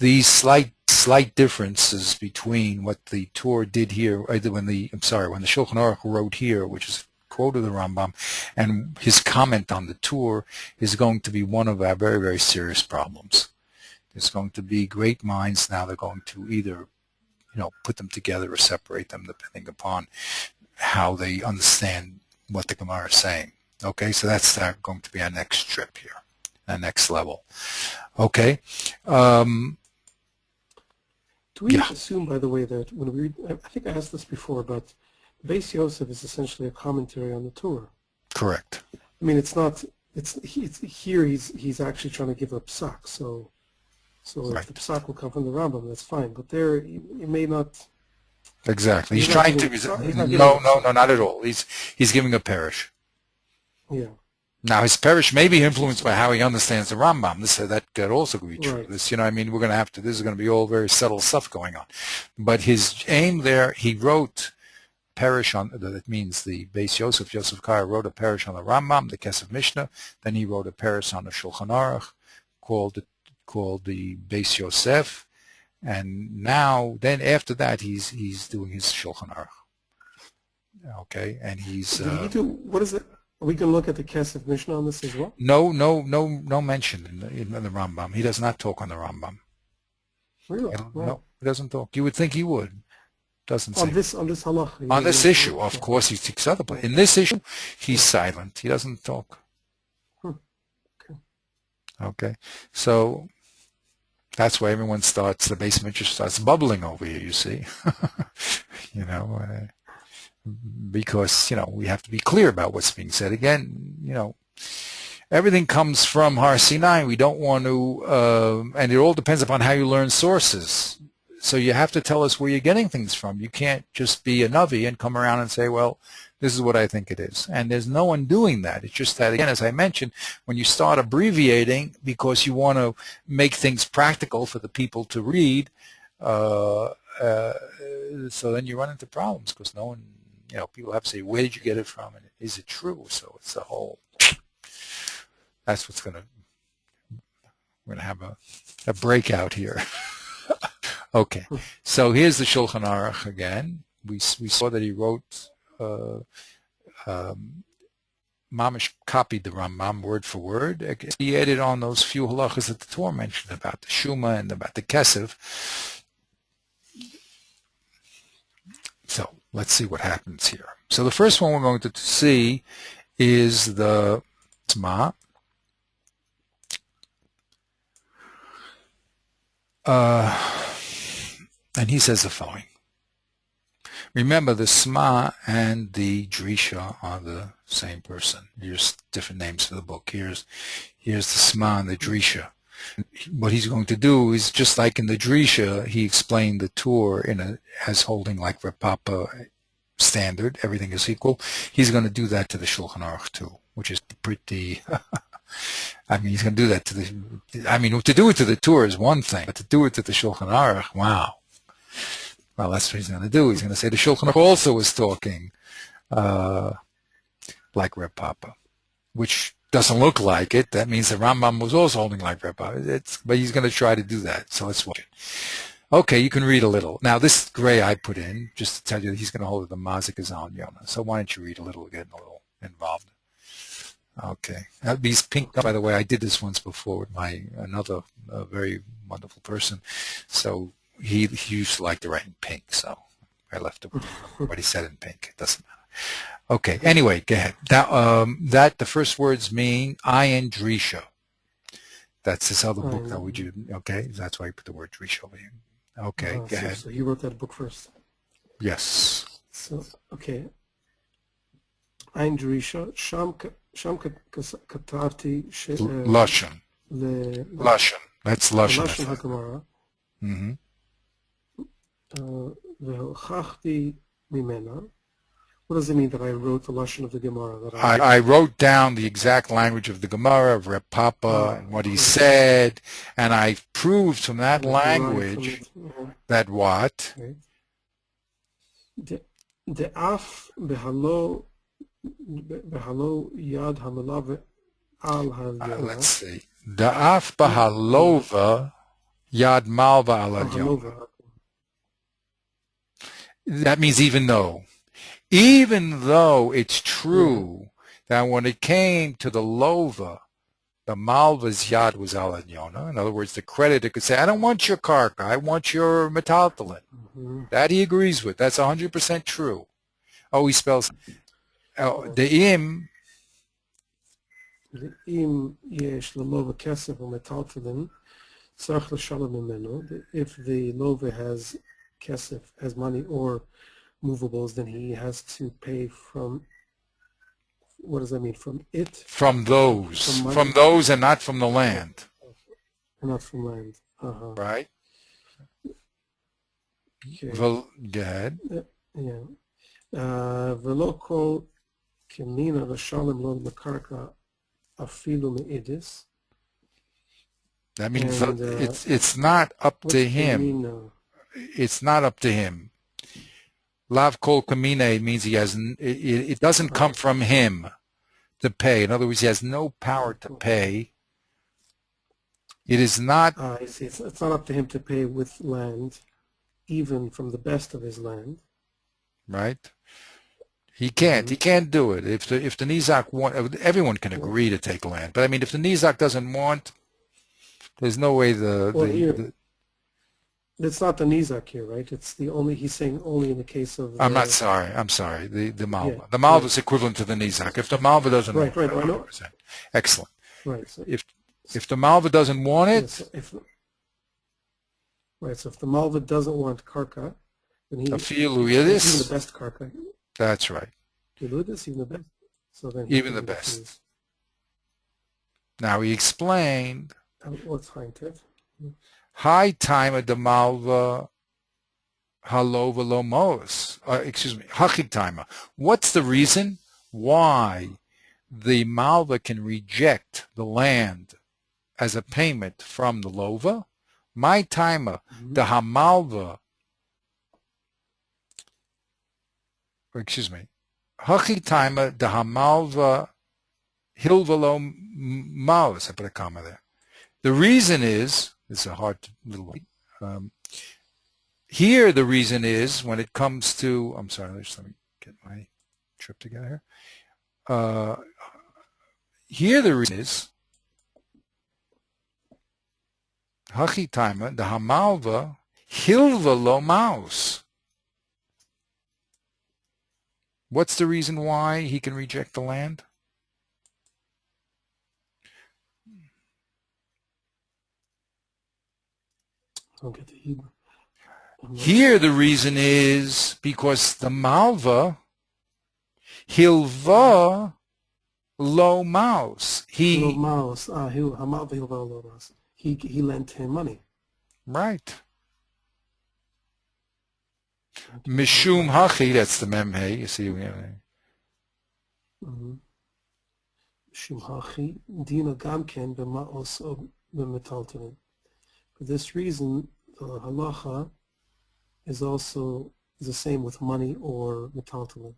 these slight differences between what the Torah did here, either when the Shulchan Aruch wrote here, which is quote of the Rambam, and his comment on the Torah is going to be one of our very, very serious problems. There's going to be great minds now. They're going to either, you know, put them together or separate them depending upon how they understand what the Gemara is saying. Okay, so that's going to be our next trip here, our next level. Okay. Do we assume, by the way, that when we read, I think I asked this before, but Beis Yosef is essentially a commentary on the Torah? Correct. I mean, it's not. Here he's actually trying to give a psak. So right. If the psak will come from the Rambam, that's fine. But there, it may not. Exactly. He's trying to. No, not at all. He's giving a parish. Yeah. Now his parish may be influenced by how he understands the Rambam. That could also be true. Right. This, you know, I mean, we're going to have to. This is going to be all very subtle stuff going on. But his aim there, he wrote parish on. That means the Beis Yosef Kaya wrote a parish on the Rambam, the Kesef Mishnah. Then he wrote a parish on the Shulchan Aruch called the Beis Yosef. And now, then after that, he's doing his Shulchan Aruch. Okay, and he's. What is it? Are we going to look at the Kesef Mishnah on this as well? No mention in the Rambam. He does not talk on the Rambam. Really? No, he doesn't talk. You would think he would. Doesn't say. On this halacha. On this issue, of course, he speaks other places. In this issue, he's silent. He doesn't talk. Okay, so that's why everyone starts, the base of interest starts bubbling over here, you see. You know, because, you know, we have to be clear about what's being said. Again, you know, everything comes from Har Sinai. We don't want to, and it all depends upon how you learn sources. So you have to tell us where you're getting things from. You can't just be a Navi and come around and say, well, this is what I think it is. And there's no one doing that. It's just that, again, as I mentioned, when you start abbreviating because you want to make things practical for the people to read, so then you run into problems because no one, you know, people have to say, where did you get it from? And is it true? So it's the whole, that's what's we're going to have a breakout here. Okay, so here's the Shulchan Aruch again. We saw that he wrote, Mamish copied the Rambam word for word. He added on those few halachas that the Torah mentioned about the Shuma and about the Kesef. So let's see what happens here. So the first one we're going to see is the Tzma. And he says the following. Remember, the Sma and the Drisha are the same person. Here's different names for the book. Here's the Sma and the Drisha. What he's going to do is, just like in the Drisha, he explained the Tur as holding like Reb Papa standard, everything is equal. He's going to do that to the Shulchan Aruch too, which is pretty... I mean, he's going to do that to the... I mean, to do it to the Tur is one thing, but to do it to the Shulchan Aruch, wow. Well, that's what he's going to do. He's going to say the Shulchan Aruch also was talking like Reb Papa, which doesn't look like it. That means the Rambam was also holding like Reb Papa. But he's going to try to do that. So let's watch it. Okay, you can read a little. Now, this gray I put in just to tell you that he's going to hold it the Mazik Azal Yonah. So why don't you read a little, get a little involved. Okay. These pink, by the way, I did this once before with another very wonderful person. So he used to like to write in pink, so I left it what he said in pink. It doesn't matter. Okay. Anyway, go ahead. That the first words mean iyun Drisha. That's this other book that we do. Okay, that's why you put the word Drisha over here. Okay, go ahead. So you wrote that book first. Yes. So okay. Iyun Drisha. Sham katarti Lashon. Lashon. That's Lashon. Lashon HaGemara. Mm-hmm. V'hochachti mimena. What does it mean that I wrote the Lashon of the Gemara? I wrote down the exact language of the Gemara, of Reb Papa, and what he said, and I proved from that language that what? The af behalo yad hamalav al halyona. Let's see. The af bahalova yad malva al halyona. That means even though it's true that when it came to the lova, the malva's yad was al halyona. In other words, the creditor could say, I don't want your karka, I want your metaltalin. That he agrees with. That's 100% true. Oh, he spells the im. The im yesh lelova kesef umetaltalin tzarich l'shalom mimenu. If the lova has kesef, has money or movables, then he has to pay from, what does that mean, from it? From those. From those and not from the land. Not from land. Right? Okay. Go ahead. Yeah. V'lo kol kemina l'shalom lo l'karka afilu me'idis. That means it's not up to him. It's not up to him. Lav kol kamine means he has. It doesn't come from him to pay. In other words, he has no power to pay. It is not. I see. It's not up to him to pay with land, even from the best of his land. Right. He can't. He can't do it. If the Nizak want, everyone can agree to take land. But I mean, if the Nizak doesn't want, there's no way It's not the nizak here, right? It's the only, he's saying only in the case of I'm sorry. The malva. Yeah, The malva right. is equivalent to the nizak. If the malva doesn't Right, want right, I know. 100%. Excellent. Right. So, If the malva doesn't want it, so if the malva doesn't want karka, then he afilu even yidis. the best karka. That's right. Even the best. So then Even the best. Now he explained. What's hinted? High time of the malva halova lomos. Excuse me, hachik timer. What's the reason why the malva can reject the land as a payment from the lova? My timer, the hamalva. Excuse me, hachik timer, the hamalva hilvalo maos. I put a comma there. The reason is, it's a hard little here the reason is when it comes to, I'm sorry, let me get my trip together here. Here the reason is hachi timer, the hamalva hilva lo maus. What's the reason why he can reject the land? I'll get the Hebrew. Here the reason is because the malva hilva lo maus. He lent him money. Right. Mishum hachi, that's the memhe. You see, we have Mishum hachi dina gamken b'maos o b'metaltalin. For this reason, the halacha is also the same with money or metaltalin.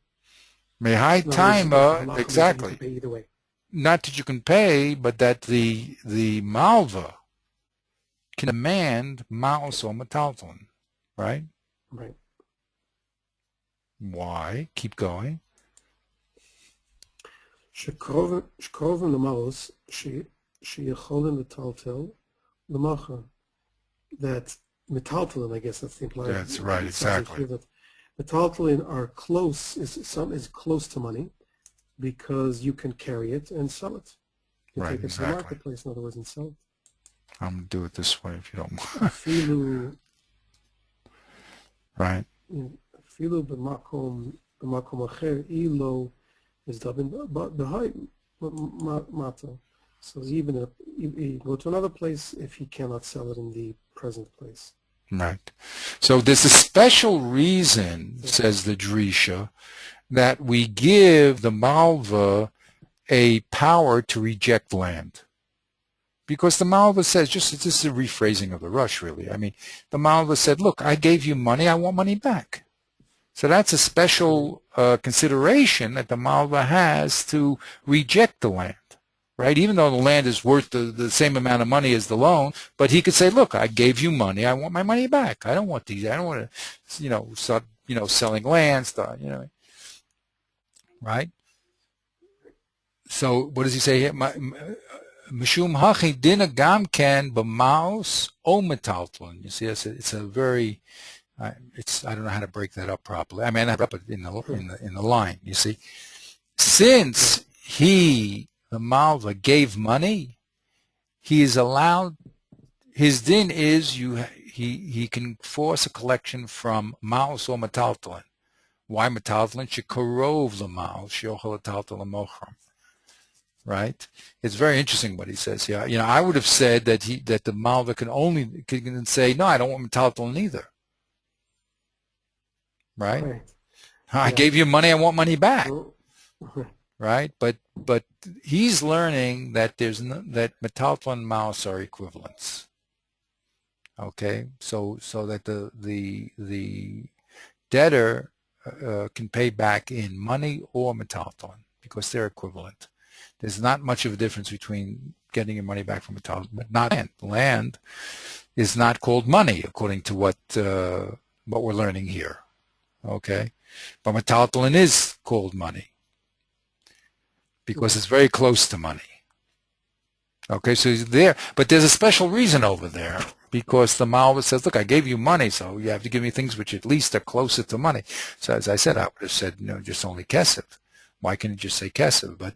Mehai taima, exactly. Either way. Not that you can pay, but that the malva can demand maos or metaltalin, right? Right. Why? Keep going. Shekroven lemaos sheyecholim metaltel lemacha. That metaltalin, I guess that's the implied. That's right, exactly. That metaltalin are close, is close to money because you can carry it and sell it. You right, take it to the marketplace, in other words, and sell it. I'm going to do it this way if you don't mind. Filu, right. Filu b'makom acher ilo is dabin b'hai mata. So even if you go to another place if he cannot sell it in the present place. Right. So there's a special reason, says the Drisha, that we give the malva a power to reject land. Because the malva says, this is a rephrasing of the Rush, really. I mean, the malva said, look, I gave you money, I want money back. So that's a special consideration that the malva has to reject the land. Right? Even though the land is worth the same amount of money as the loan, but he could say, look, I gave you money, I want my money back. I don't want these, I don't want to, start, selling land, stuff, right? So what does he say here? Mishum hachi dina gam ken b'maus o metaltlon. You see, it's a very, I don't know how to break that up properly. I mean, I put it in the line, you see. Since the malva gave money, he is allowed, his din is he can force a collection from maus or metaltalin. Why metaltalin? Shekarov l'maus, sheochel metaltalin mochram. Right? It's very interesting what he says here. I would have said that the malva can say, no, I don't want metaltalin either. Right? I gave you money, I want money back. Right, but he's learning that that metaltalin and maus are equivalents. Okay, so that the debtor can pay back in money or metaltalin because they're equivalent. There's not much of a difference between getting your money back from metaltalin, but not land. Land is not called money according to what we're learning here. Okay, but metaltalin is called money, because it's very close to money. Okay, so he's there, but there's a special reason over there. because the Malva says, look, I gave you money, so you have to give me things which at least are closer to money. So as I said, I would have said, no, just only kesef. Why can't you just say kesef? But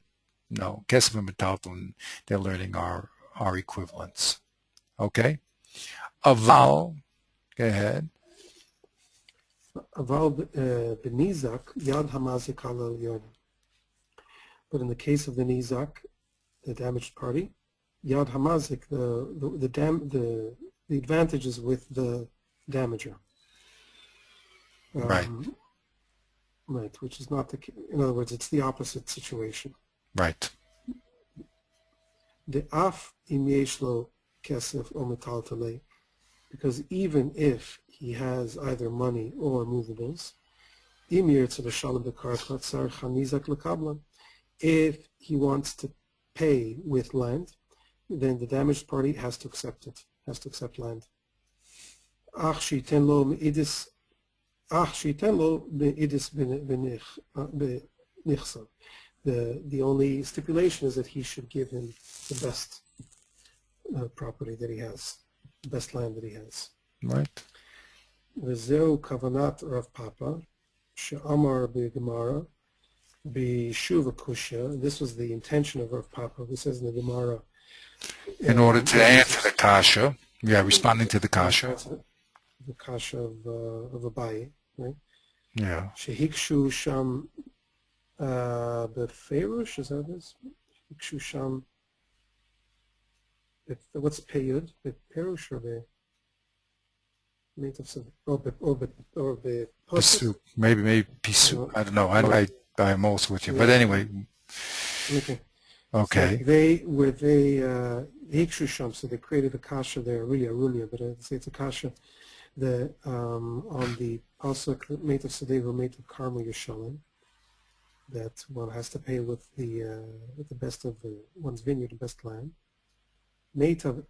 no, kesef and metalton, they're learning our equivalents. Okay? Aval, go ahead. Aval benizak yad hamazik al elyon. But in the case of the nizak, the damaged party, yad hamazik, the advantage is with the damager. Right. Right, which is not the case. In other words, it's the opposite situation. Right. The af im yesh lo kesef o metaltalei, because even if he has either money or movables, im yirtze l'shalom b'karka tzar chanizak l'kablan, if he wants to pay with land, then the damaged party has to accept it, has to accept land. Ach shiten lo me'idis b'nichsav. The only stipulation is that he should give him the best property that he has, the best land that he has. Right. V'zeu kavanat Rav Papa she'amar b'gemara b'shuva kushya. This was the intention of Rav Papa, who says in the Gemara, in order to answer the kasha, responding to the kasha. The kasha of Abaye, right? Yeah. Shehikshu sham beferush, is that what it is? Hikshu sham. What's peyud? Beferush or be? Or be Pisu. Maybe pisu. I don't know. I'm also with you. But anyway. Okay. So they hikshu sham. So they created a kasha there, really arulia, but I'd say it's a kasha. On the pasuk made of Sadeva, made of Karma Yishalim, that one has to pay with the best of one's vineyard, the best land. Made of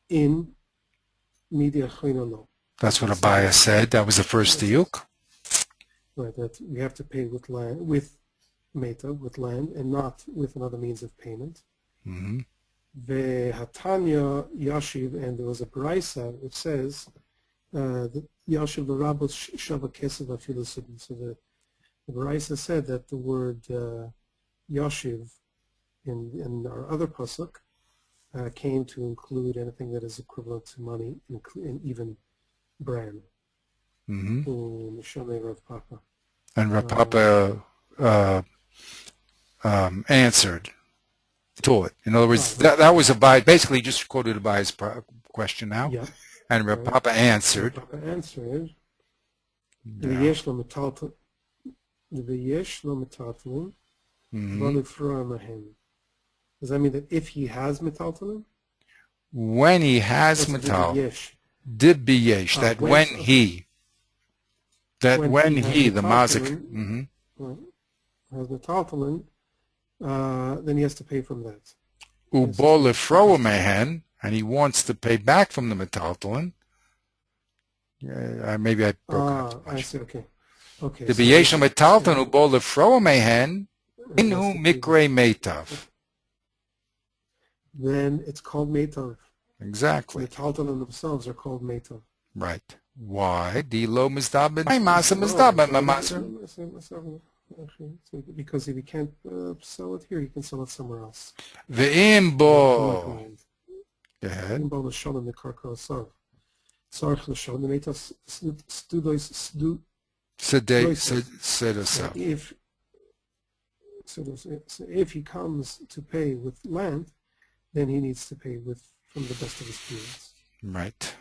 in media choinolo. That's what Abaya said. That was the first diuk. Right, that we have to pay with land, with meta, with land, and not with another means of payment. Mm-hmm. Hatanya Yashiv, and there was a brisa which says, Yashiv l'rabot shava kesef afilu sudin. So the Baraisa said that the word Yashiv in our other pasuk came to include anything that is equivalent to money, and even bran. Mm-hmm. Rav Papa. And Rav Papa answered to it. In other words, that was basically just quoted Abaya's question now. Yeah. And Rav Papa answered. Rav Papa answered. V'yesh lo metaltalin, does that mean that if he has metaltalin? When he has metaltalin, did biyesh, that when he, the mazik, has metaltalin, then he has to pay from that. Ubo lefroa mehen, and he wants to pay back from the metaltalin. Maybe I broke up. I see. Okay. The biyesh metaltalin ubo lefroa mehen inu mikre metav. Then it's called metav. Exactly. The metaltalin themselves are called metav. Right. Why? Dilo mizdabed. My masa mizdabed. My masa. Because if he can't sell it here, he can sell it somewhere else. Ve'imbo. Go ahead. Imbo l'shalom the sarv. Sarch l'shalom the metas studois stu. If he comes to pay with land, then he needs to pay from the best of his fields. Right.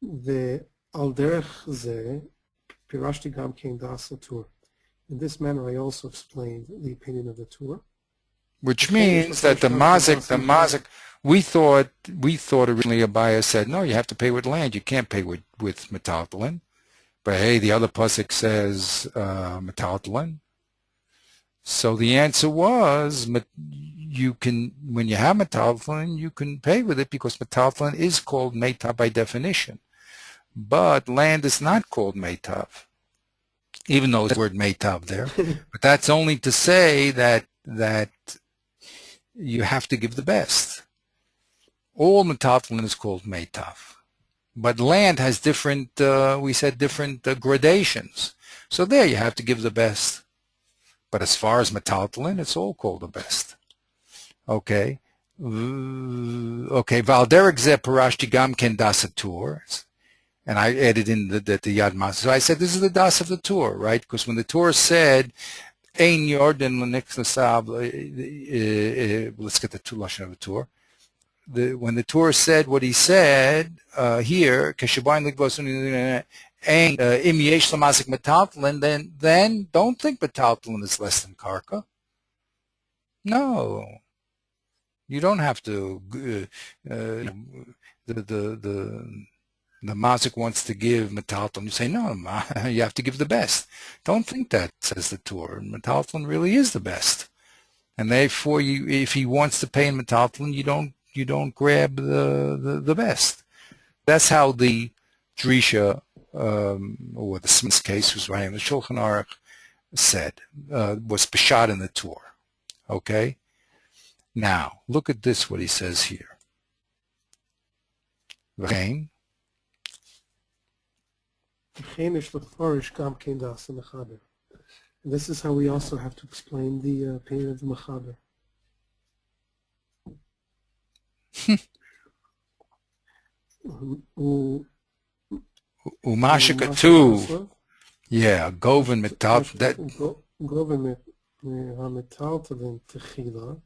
The alderech ze pirashti gam kein das Tur. In this manner, I also explained the opinion of the Tur. Which means that the mazik, we thought originally Abaya said, no, you have to pay with land. You can't pay with metaltalin. But hey, the other pasuk says metaltalin. So the answer was, you can, when you have metaltalin, you can pay with it because metaltalin is called metav by definition. But land is not called metav, even though it's the word metav there. But that's only to say that you have to give the best. All metaltalin is called meitav. But land has different, we said different gradations. So there you have to give the best. But as far as metaltalin, it's all called the best. Okay. Okay. Valderek ze parashti gam ken das Tur. And I added in the Yad Mas. So I said, this is the das of the Tur, right? Because when the Tur said, Ein Yordan l'nixnasav, let's get the two lashon of the Tur. When the Torah said what he said here, then don't think metaltalin is less than karka. No, you don't have to. The mazik wants to give metaltalin. You say no, you have to give the best. Don't think that, says the Torah. Metaltalin really is the best, and therefore, if he wants to pay in metaltalin, you don't grab the best. That's how the Drisha, or the Smith's case, who's writing the Shulchan Aruch, said, was Peshat in the Torah. Okay? Now, look at this, what he says here. V'chein. This is how we also have to explain the opinion of the Mechaber. Umashika too. Yeah, Goven metal that Goven metaltalin techila.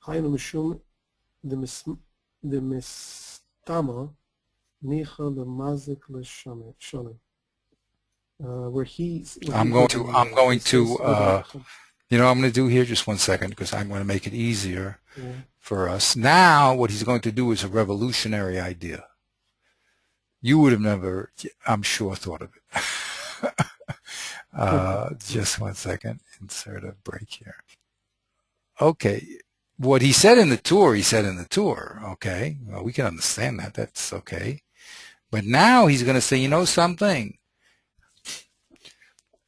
Haynu mishum the mistama nicha lemazik l'shonim. Where I'm going to you know what I'm going to do here, just one second, because I'm going to make it easier for us. Now what he's going to do is a revolutionary idea. You would have never, I'm sure, thought of it. Just one second, insert a break here. Okay, what he said in the Torah, he said in the Torah, okay? Well, we can understand that, that's okay. But now he's going to say, you know something?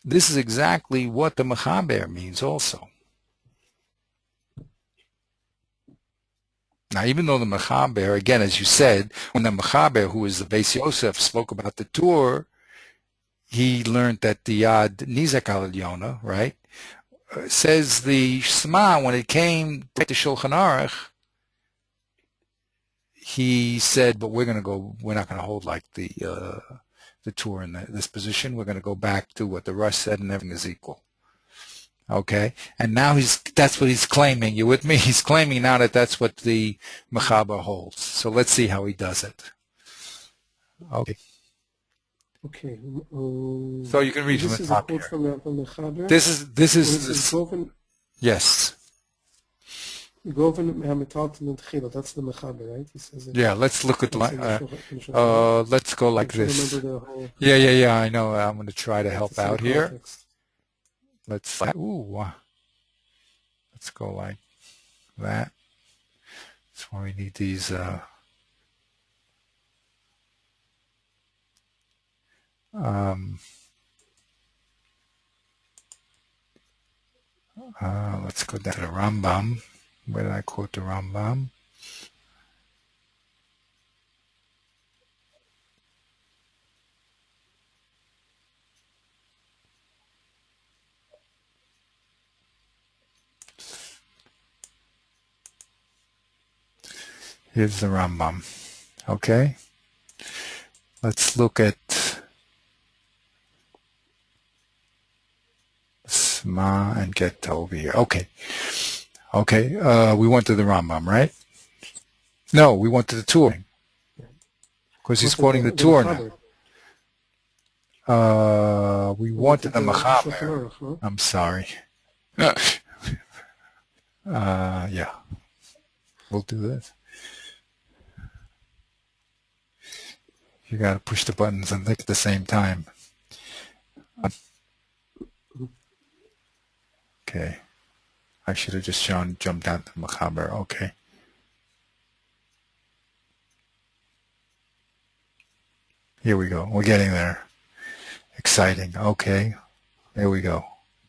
This is exactly what the Mechaber means also. Now, even though the Mechaber, again, as you said, when the Mechaber, who is the Beis Yosef, spoke about the Tur, he learned that the Yad Nizak al Yona, right, says the Shema, when it came to Shulchan Aruch, he said, but we're not going to hold like the Torah in this position. We're going to go back to what the Rush said, and everything is equal. Okay, and now that's what he's claiming. You with me? He's claiming now that that's what the Mechaber holds. So let's see how he does it. Okay. Okay. So you can read from the top here. From the Mechaber. This is yes. Goven metaltalin techila. That's the Mechaber, right? He says it. Yeah. Let's look at let's go like this. Yeah. I know. I'm going to try to help out here. Let's go like that. That's why we need these. Let's go down to the Rambam. Where did I quote the Rambam? Here's the Rambam. Okay. Let's look at Sma and get over here. Okay. We went to the Rambam, right? No, we went to the Torah. Because he's quoting the Torah now. We went to the Mechaber. I'm sorry. Yeah. We'll do this. You got to push the buttons and think at the same time. Okay. I should have just jumped down to Mechaber. Okay. Here we go. We're getting there. Exciting. Okay. There we go.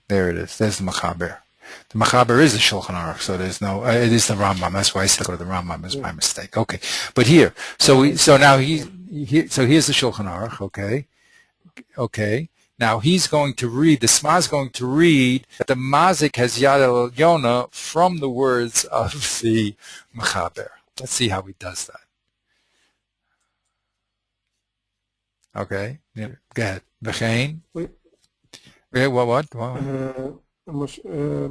There it is. There's the Mechaber. The Mechaber is the Shulchan Aruch, so there's no. It is the Rambam. That's why I said go to the Rambam. Is my mistake. Okay, but here, so now here's the Shulchan Aruch. Okay. Now he's going to read. The Sma is going to read that the Mazik has Yad El Yona from the words of the Mechaber. Let's see how he does that. Okay, go ahead. V'chein. Wait. What? I'm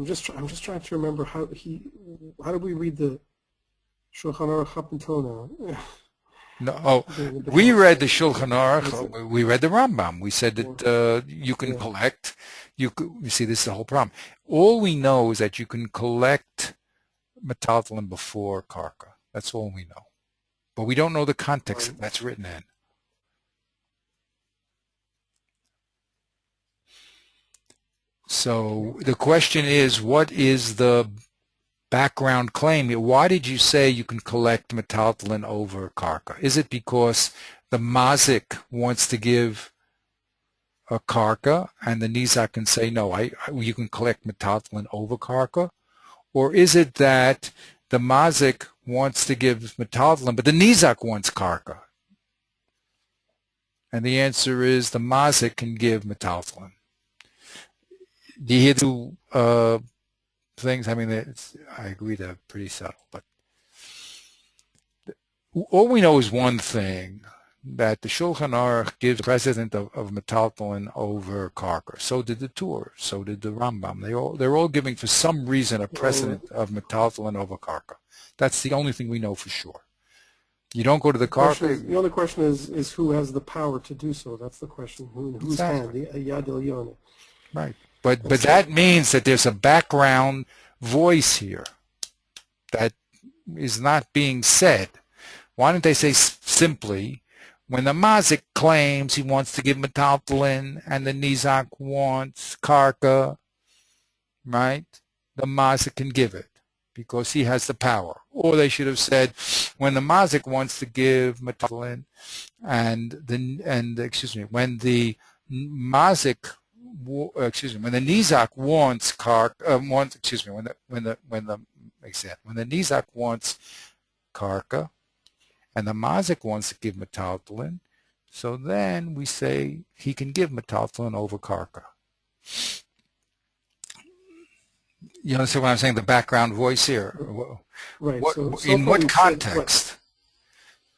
just trying to remember how did we read the Shulchan Aruch up until now? No, we read the Shulchan Aruch. We read the Rambam. We said that you can collect. You see, this is the whole problem. All we know is that you can collect metaltalin before karka. That's all we know, but we don't know the context that that's written in. So the question is, what is the background claim? Why did you say you can collect metaltalin over karka? Is it because the mazik wants to give a karka and the nizak can say, no, you can collect metaltalin over karka? Or is it that the mazik wants to give metaltalin, but the nizak wants karka? And the answer is the mazik can give metaltalin. Do you hear two things? I mean, I agree they're pretty subtle, but all we know is one thing, that the Shulchan Aruch gives precedent of metaltalin over karka. So did the Tur, so did the Rambam. They're all giving, for some reason, a precedent of metaltalin over karka. That's the only thing we know for sure. You don't go to the karka. The only question is who has the power to do so. That's the question. Whose hand? The Yad El Yona. Right. But that means that there's a background voice here that is not being said. Why don't they say simply, when the mazik claims he wants to give metaltalin and the nizak wants karka, right? The mazik can give it because he has the power. Or they should have said, when the mazik wants to give metaltalin and when the mazik when the nizak wants when the nizak wants karka and the mazik wants to give metaltalin, so then we say he can give metaltalin over karka. You understand what I'm saying? The background voice here. Right. In what context?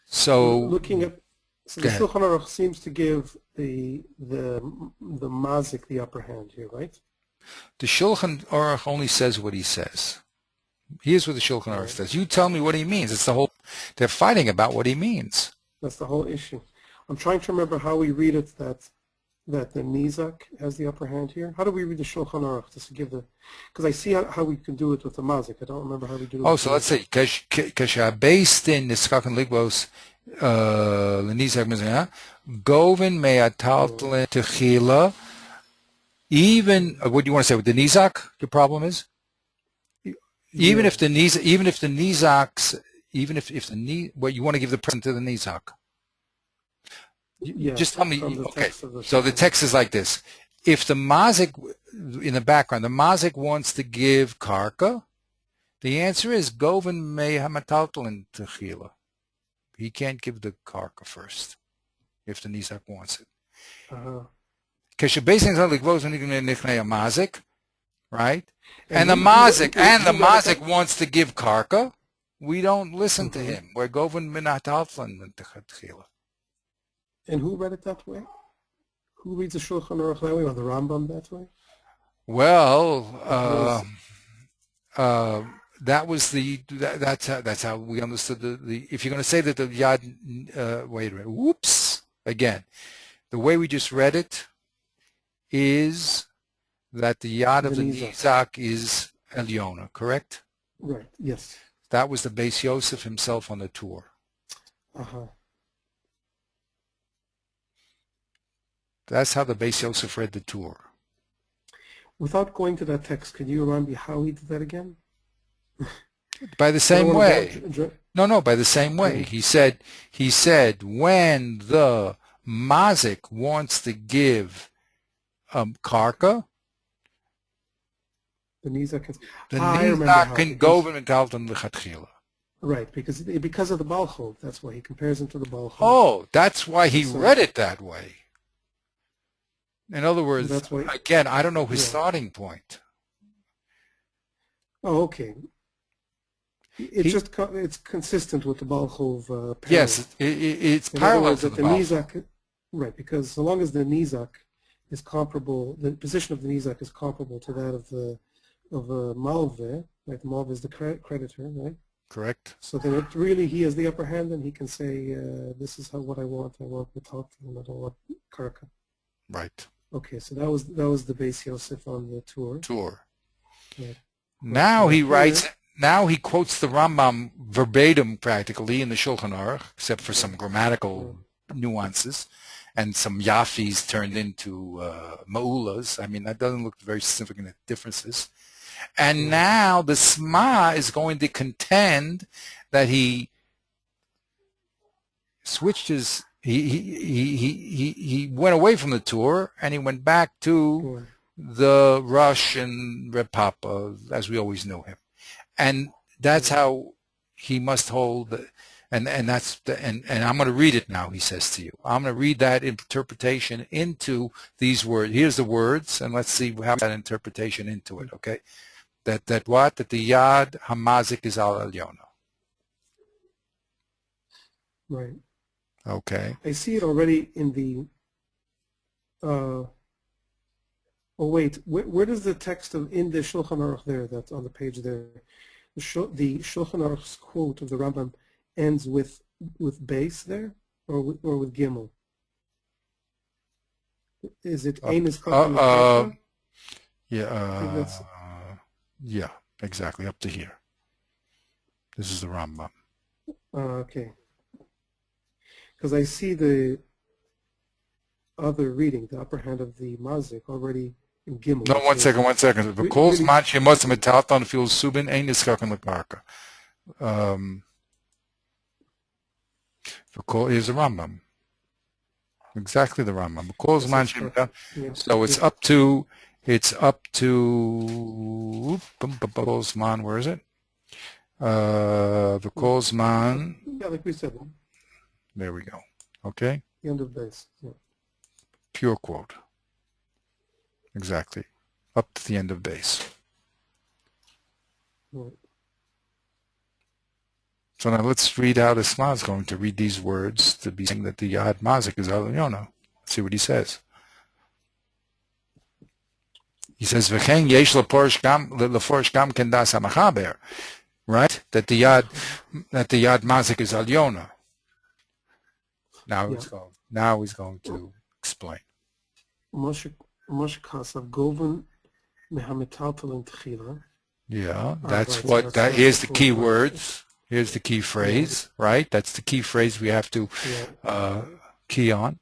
So looking at the Shulchan Aruch seems to give the mazik the upper hand here, right? The Shulchan Aruch only says what he says. Here's what the Shulchan Aruch says. You tell me what he means. It's the whole. They're fighting about what he means. That's the whole issue. I'm trying to remember how we read it that the nizak has the upper hand here. How do we read the Shulchan Aruch just to give the? Because I see how we can do it with the mazik. I don't remember how we do it. Oh, so let's see. Based in Niskakan Ligbos. Govin me'ataltalin techila. Even what do you want to say with the nizak? Your problem is if the what you want to give the present to the nizak. Just tell me. Okay. So the text is like this: if the mazik in the background, the mazik wants to give karka, the answer is govin me'ataltalin techila. He can't give the karka first if the nizak wants it. Because you're basing it on the mazik, right? And the mazik wants to give karka. We don't listen to him. We're govin minatalflan techila. And who read it that way? Who reads the Shulchan Aruch that way, or the Rambam that way? Well, that was that's how we understood the if you're going to say that the yad wait a minute, whoops, again, the way we just read it is that the yad of the nizak is Elyona, correct? Right. Yes. That was the Beis Yosef himself on the tour. That's how the Beis Yosef read the tour. Without going to that text, can you remind me how he did that again? By the same way. No, by the same way. He said when the mazik wants to give karka, The nizak can. The I remember how. nizak can go metalton lechatchila. Right, because of the balchov. That's why he compares him to the balchov. Oh, that's why he read it that way. In other words, that's why, again, I don't know his starting point. Oh, okay. It's consistent with the balchov parallel. Yes, it's parallel to the balchov. Right, because so long as the nizak is comparable, the position of the nizak is comparable to that of malve, right? The malve is the creditor, right? Correct. So then he has the upper hand, and he can say, "This is what I want. I want metalton, and I don't want karka." Right. Okay, so that was the Beis Yosef on the tour. Right. Now he writes. Now he quotes the Rambam verbatim, practically, in the Shulchan Aruch, except for some grammatical nuances and some yafis turned into ma'ulas. I mean, that doesn't look very significant differences. And now the Sma is going to contend that he switched his. He went away from the tour and he went back to the Rush and Reb Papa as we always knew him, and that's how he must hold. And I'm going to read it now. He says to you, I'm going to read that interpretation into these words. Here's the words, and let's see how that interpretation into it. Okay, that the Yad Hamazik is al Alyona. Right. Okay. I see it already in the. Oh wait, where does the text in the Shulchan Aruch there? That's on the page there. The Shulchan Aruch's quote of the Rambam ends with base there, or with gimel. Is it Ein is yeah, exactly, up to here. This is the Rambam. Okay. Because I see the other reading, the upper hand of the mazik, already in gimel. No, one second. V'kol zman shemotz metalton fil subin ein niskaken lekarka. Here's the Rambam. Exactly the Rambam. V'kol zman shemotz. So it's up to v'kol zman. Where is it? V'kol zman. Yeah, like we said. There we go. Okay. The end of base. Yeah. Pure quote. Exactly. Up to the end of base. Right. So now let's read how the Sma is going to read these words to be saying that the Yad Mazik is Al Yona. Let's see what he says. He says, "V'chein yesh leforish gam ken das hamachaber," right? That the Yad Mazik is Al Yona. Now he's going to explain. Moshe Kasav Goven Mehametaltalin Tchila. Yeah, that's what. Here's the key words. Here's the key phrase, right? That's the key phrase we have to key on.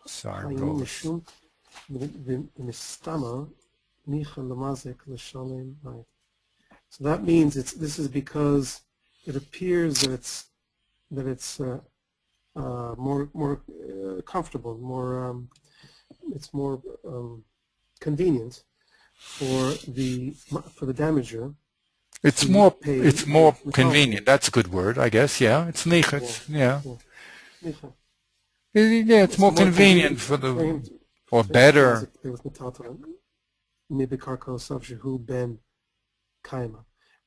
Sorry, go. So that means this is because it appears that it's more comfortable, it's more convenient for the damager. It's more convenient. That's a good word, I guess. Yeah, it's nichet. Yeah. Yeah, it's more convenient for or better.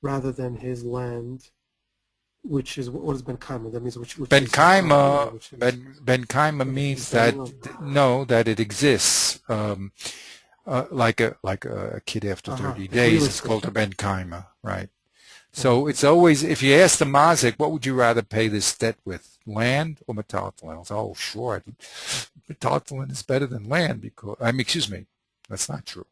Rather than his land, which is what is Ben Kaima? That means which Ben Kaima means that that it exists. Like a kid after 30 days, it's called a Ben Kaima, right? So it's always, if you ask the Mazik, what would you rather pay this debt with, land or metaltalin? Oh, sure, metaltalin is better than land because, excuse me, that's not true.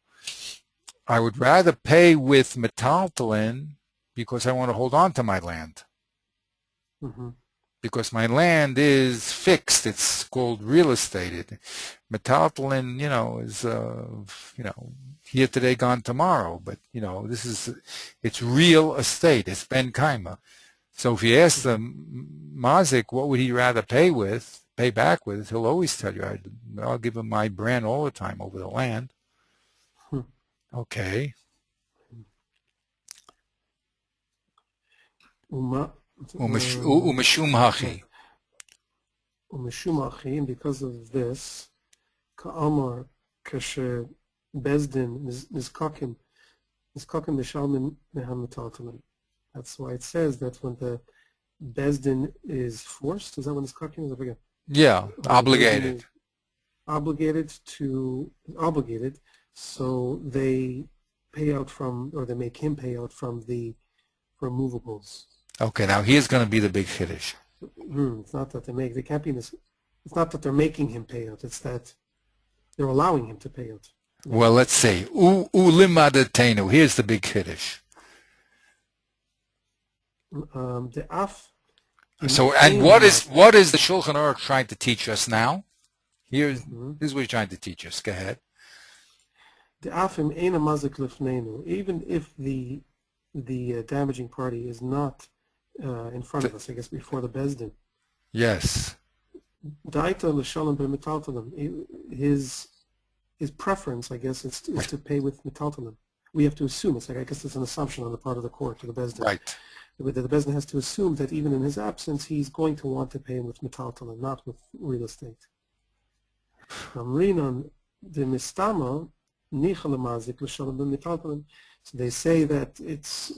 I would rather pay with metaltalin because I want to hold on to my land. Mm-hmm. Because my land is fixed. It's called real estate. Metaltalin, is, here today, gone tomorrow. But, it's real estate. It's Ben Kaima. So if you ask the Mazik, what would he rather pay back with, he'll always tell you, I'll give him my brand all the time over the land. Okay. Umeshum hachi. Umeshum hachi, and because of this, ka'amar kasher bezdin nizkakim mishalmin mehametaltalim. That's why it says that when the bezdin is forced, is that when nizkakim is? I forget. Yeah, obligated. Obligated, so they pay out from, or they make him pay out from the removables. Okay, now here's going to be the big chiddush. It's not that they can't be this. It's not that they're making him pay out. It's that they're allowing him to pay out. Well, let's see. Ulimadatenu. Here's the big chiddush. The af. So, and what is the Shulchan Aruch trying to teach us now? Here's what he's trying to teach us. Go ahead. The afim eina mazik lifneinu. Even if the damaging party is not in front of us, I guess before the bezdin. Yes. Daita l'shalom b'metaltalim. His preference, I guess, is to pay with metaltalim. We have to assume it's like, I guess it's an assumption on the part of the court to the bezdin. Right. The bezdin has to assume that even in his absence, he's going to want to pay him with metaltalim, not with real estate. Amrinan the mistama nichal mazik l'shalom b'metaltalim. So they say that it's,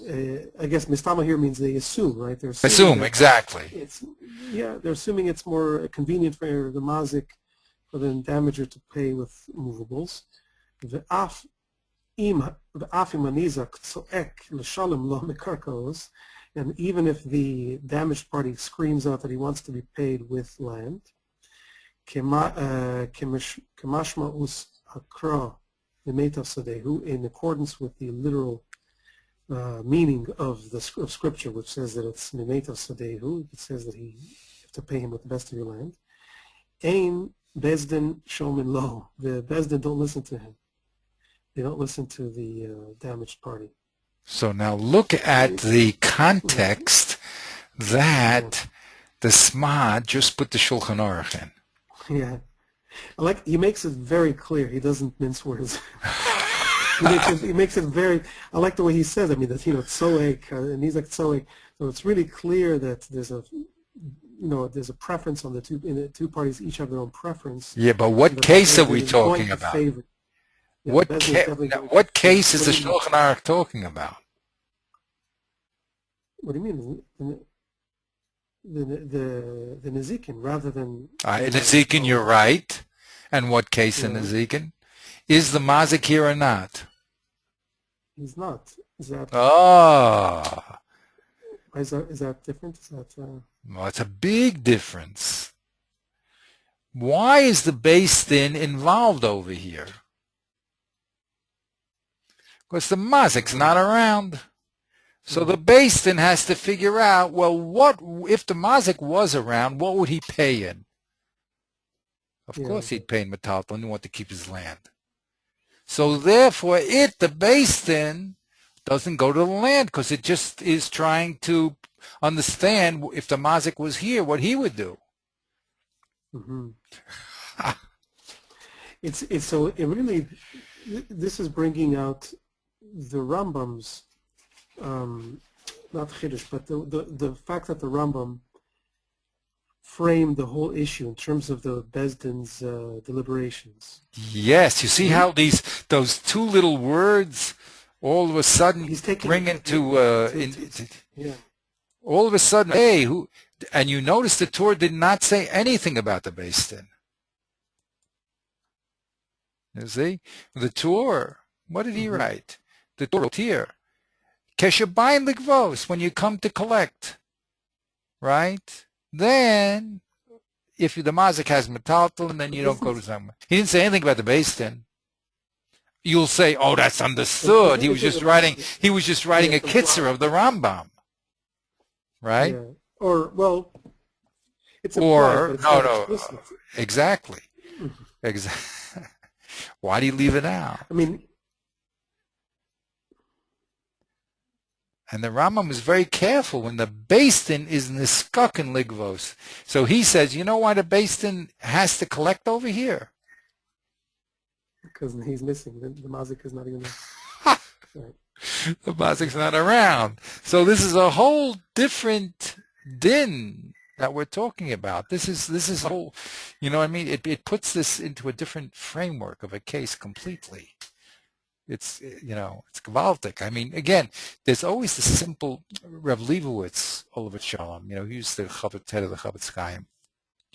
I guess mistama here means they assume, right? They're assume, exactly. They're assuming it's more convenient for the mazik, for the damager to pay with movables. And even if the damaged party screams out that he wants to be paid with land, kemashma us akra, in accordance with the literal meaning of Scripture, which says that it's mimetav sadehu, it says that you have to pay him with the best of your land. Ein bezdin shomin lo, the bezdin don't listen to him. They don't listen to the damaged party. So now look at the context that the Smad just put the Shulchan Aruch in. Yeah. He makes it very clear. He doesn't mince words. he makes it very. I like the way he says. I mean, that it's tzoek, and he's like tzoek. So it's really clear that there's a preference on the two parties. Each have their own preference. Yeah, but what case are we talking about? Yeah, what case is the Shulchan Aruch talking about? What do you mean? The Nezikin, rather than... Nezikin, you're right. And what case in Nezikin? Is the mazik here or not? He's not. Is that... Oh. Is that different? Well, it's a big difference. Why is the Beis Din involved over here? Because the mazik's not around. So the Beis Din has to figure out, well, what if the mazik was around, what would he pay in? Of course he'd pay in metalton. He wanted to keep his land. So therefore, the Beis Din doesn't go to the land because it just is trying to understand if the mazik was here, what he would do. Mm-hmm. So it really, this is bringing out the Rambam's, not Chiddush, but the fact that the Rambam framed the whole issue in terms of the Beis Din's deliberations. Yes, you see how those two little words all of a sudden bring into all of a sudden, hey, and you notice the Torah did not say anything about the Beis Din. You see? The Torah, what did he write? The Torah here. Keshabayin ligvos, when you come to collect, right? Then, if the mazik has metaltal, then you don't go to somewhere. He didn't say anything about the Beis Din. You'll say, oh, that's understood. He was just writing a kitzur of the Rambam, right? Yeah. Or, well, it's implied, no, exactly. Exactly. Why do you leave it out? I mean, and the Rambam is very careful when the Beis Din is niskakin ligvos. So he says, you know why the Beis Din has to collect over here? Because he's missing. The mazik is not even there. The mazik's not around. So this is a whole different din that we're talking about. This is a whole, you know what I mean? It puts this into a different framework of a case completely. It's, it's gewaltig. I mean, again, there's always the simple Rev Leibowitz, Olavet Shalom, he used the head of the Chavetz Chaim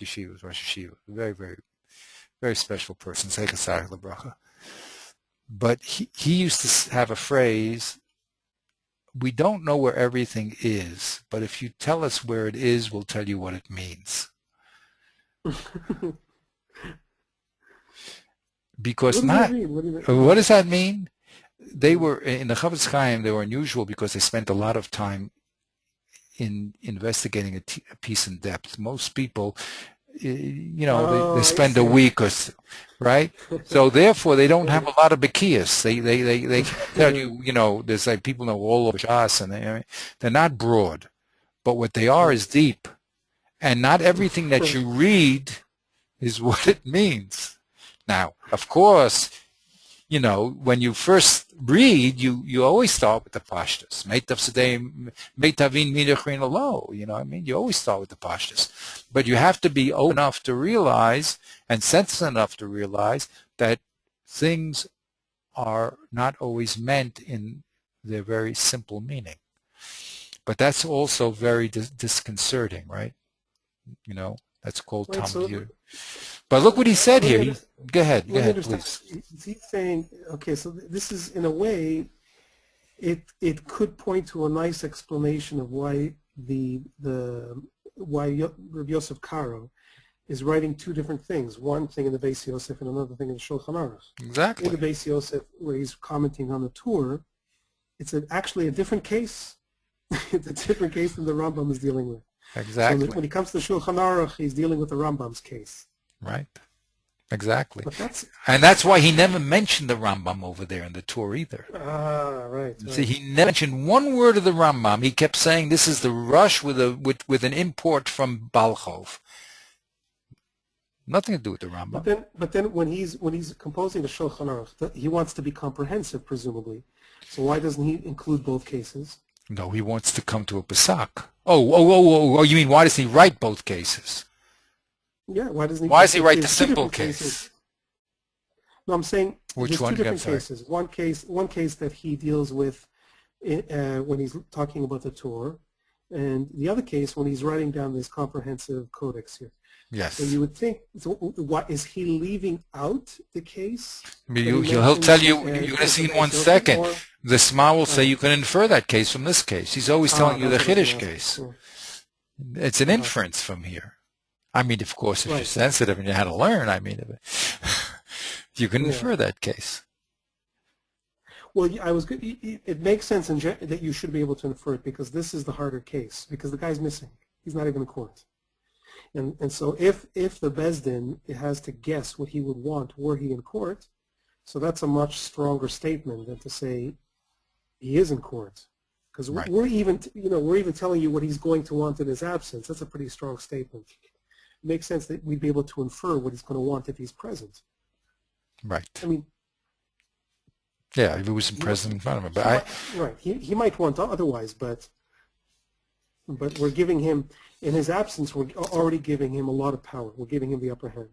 Yeshiva, Rosh Yeshiva, very, very, very special person, Zeichasar Lebracha. But he used to have a phrase, we don't know where everything is, but if you tell us where it is, we'll tell you what it means. Because what does that mean? They were, in the Chavetz Chaim, they were unusual because they spent a lot of time in investigating a piece in depth. Most people, they spend a week or so, right? So therefore, they don't have a lot of bekias. They tell you, there's like people know all over Shas, and they're not broad, but what they are is deep, and not everything that you read is what it means. Now, of course, when you first read, you always start with the pashtus. Meitavin midachrin lo. You always start with the pashtus. But you have to be open enough to realize and sensitive enough to realize that things are not always meant in their very simple meaning. But that's also very disconcerting, right? That's called Talmud. But look what he said here. Go ahead, please. He's saying, okay, so this is, in a way, it could point to a nice explanation of why why Rabbi Yosef Karo is writing two different things. One thing in the Beis Yosef and another thing in the Shulchan Aruch. Exactly. In the Beis Yosef, where he's commenting on the Torah, it's actually a different case. It's a different case than the Rambam is dealing with. Exactly. So when he comes to Shulchan Aruch, he's dealing with the Rambam's case. Right. Exactly. And that's why he never mentioned the Rambam over there in the Torah either. Right. See, he never mentioned one word of the Rambam. He kept saying this is the rush with an import from Balchov. Nothing to do with the Rambam. But then when he's composing the Shulchan Aruch, he wants to be comprehensive, presumably. So why doesn't he include both cases? No, he wants to come to a Pesach. Oh, you mean why does he write both cases? Yeah, why doesn't he? Why does he write the simple case? No, I'm saying which one? Two different cases. One case that he deals with when he's talking about the Torah, and the other case when he's writing down this comprehensive codex here. Yes. So you would think, what is he leaving out the case? He'll tell you. You're going to see in 1 second. The Sma will say you can infer that case from this case. He's always telling you the Chiddush case. It's an inference from here. I mean, of course, if you're sensitive and you had to learn, you can infer that case. Well, it makes sense that you should be able to infer it because this is the harder case because the guy's missing. He's not even in court. And so if the Beis Din has to guess what he would want were he in court, so that's a much stronger statement than to say he is in court. Because we're even telling you what he's going to want in his absence. That's a pretty strong statement. It makes sense that we'd be able to infer what he's going to want if he's present. Right. I mean, yeah, if he was present in front of him, but he might want otherwise, but we're giving him in his absence. We're already giving him a lot of power. We're giving him the upper hand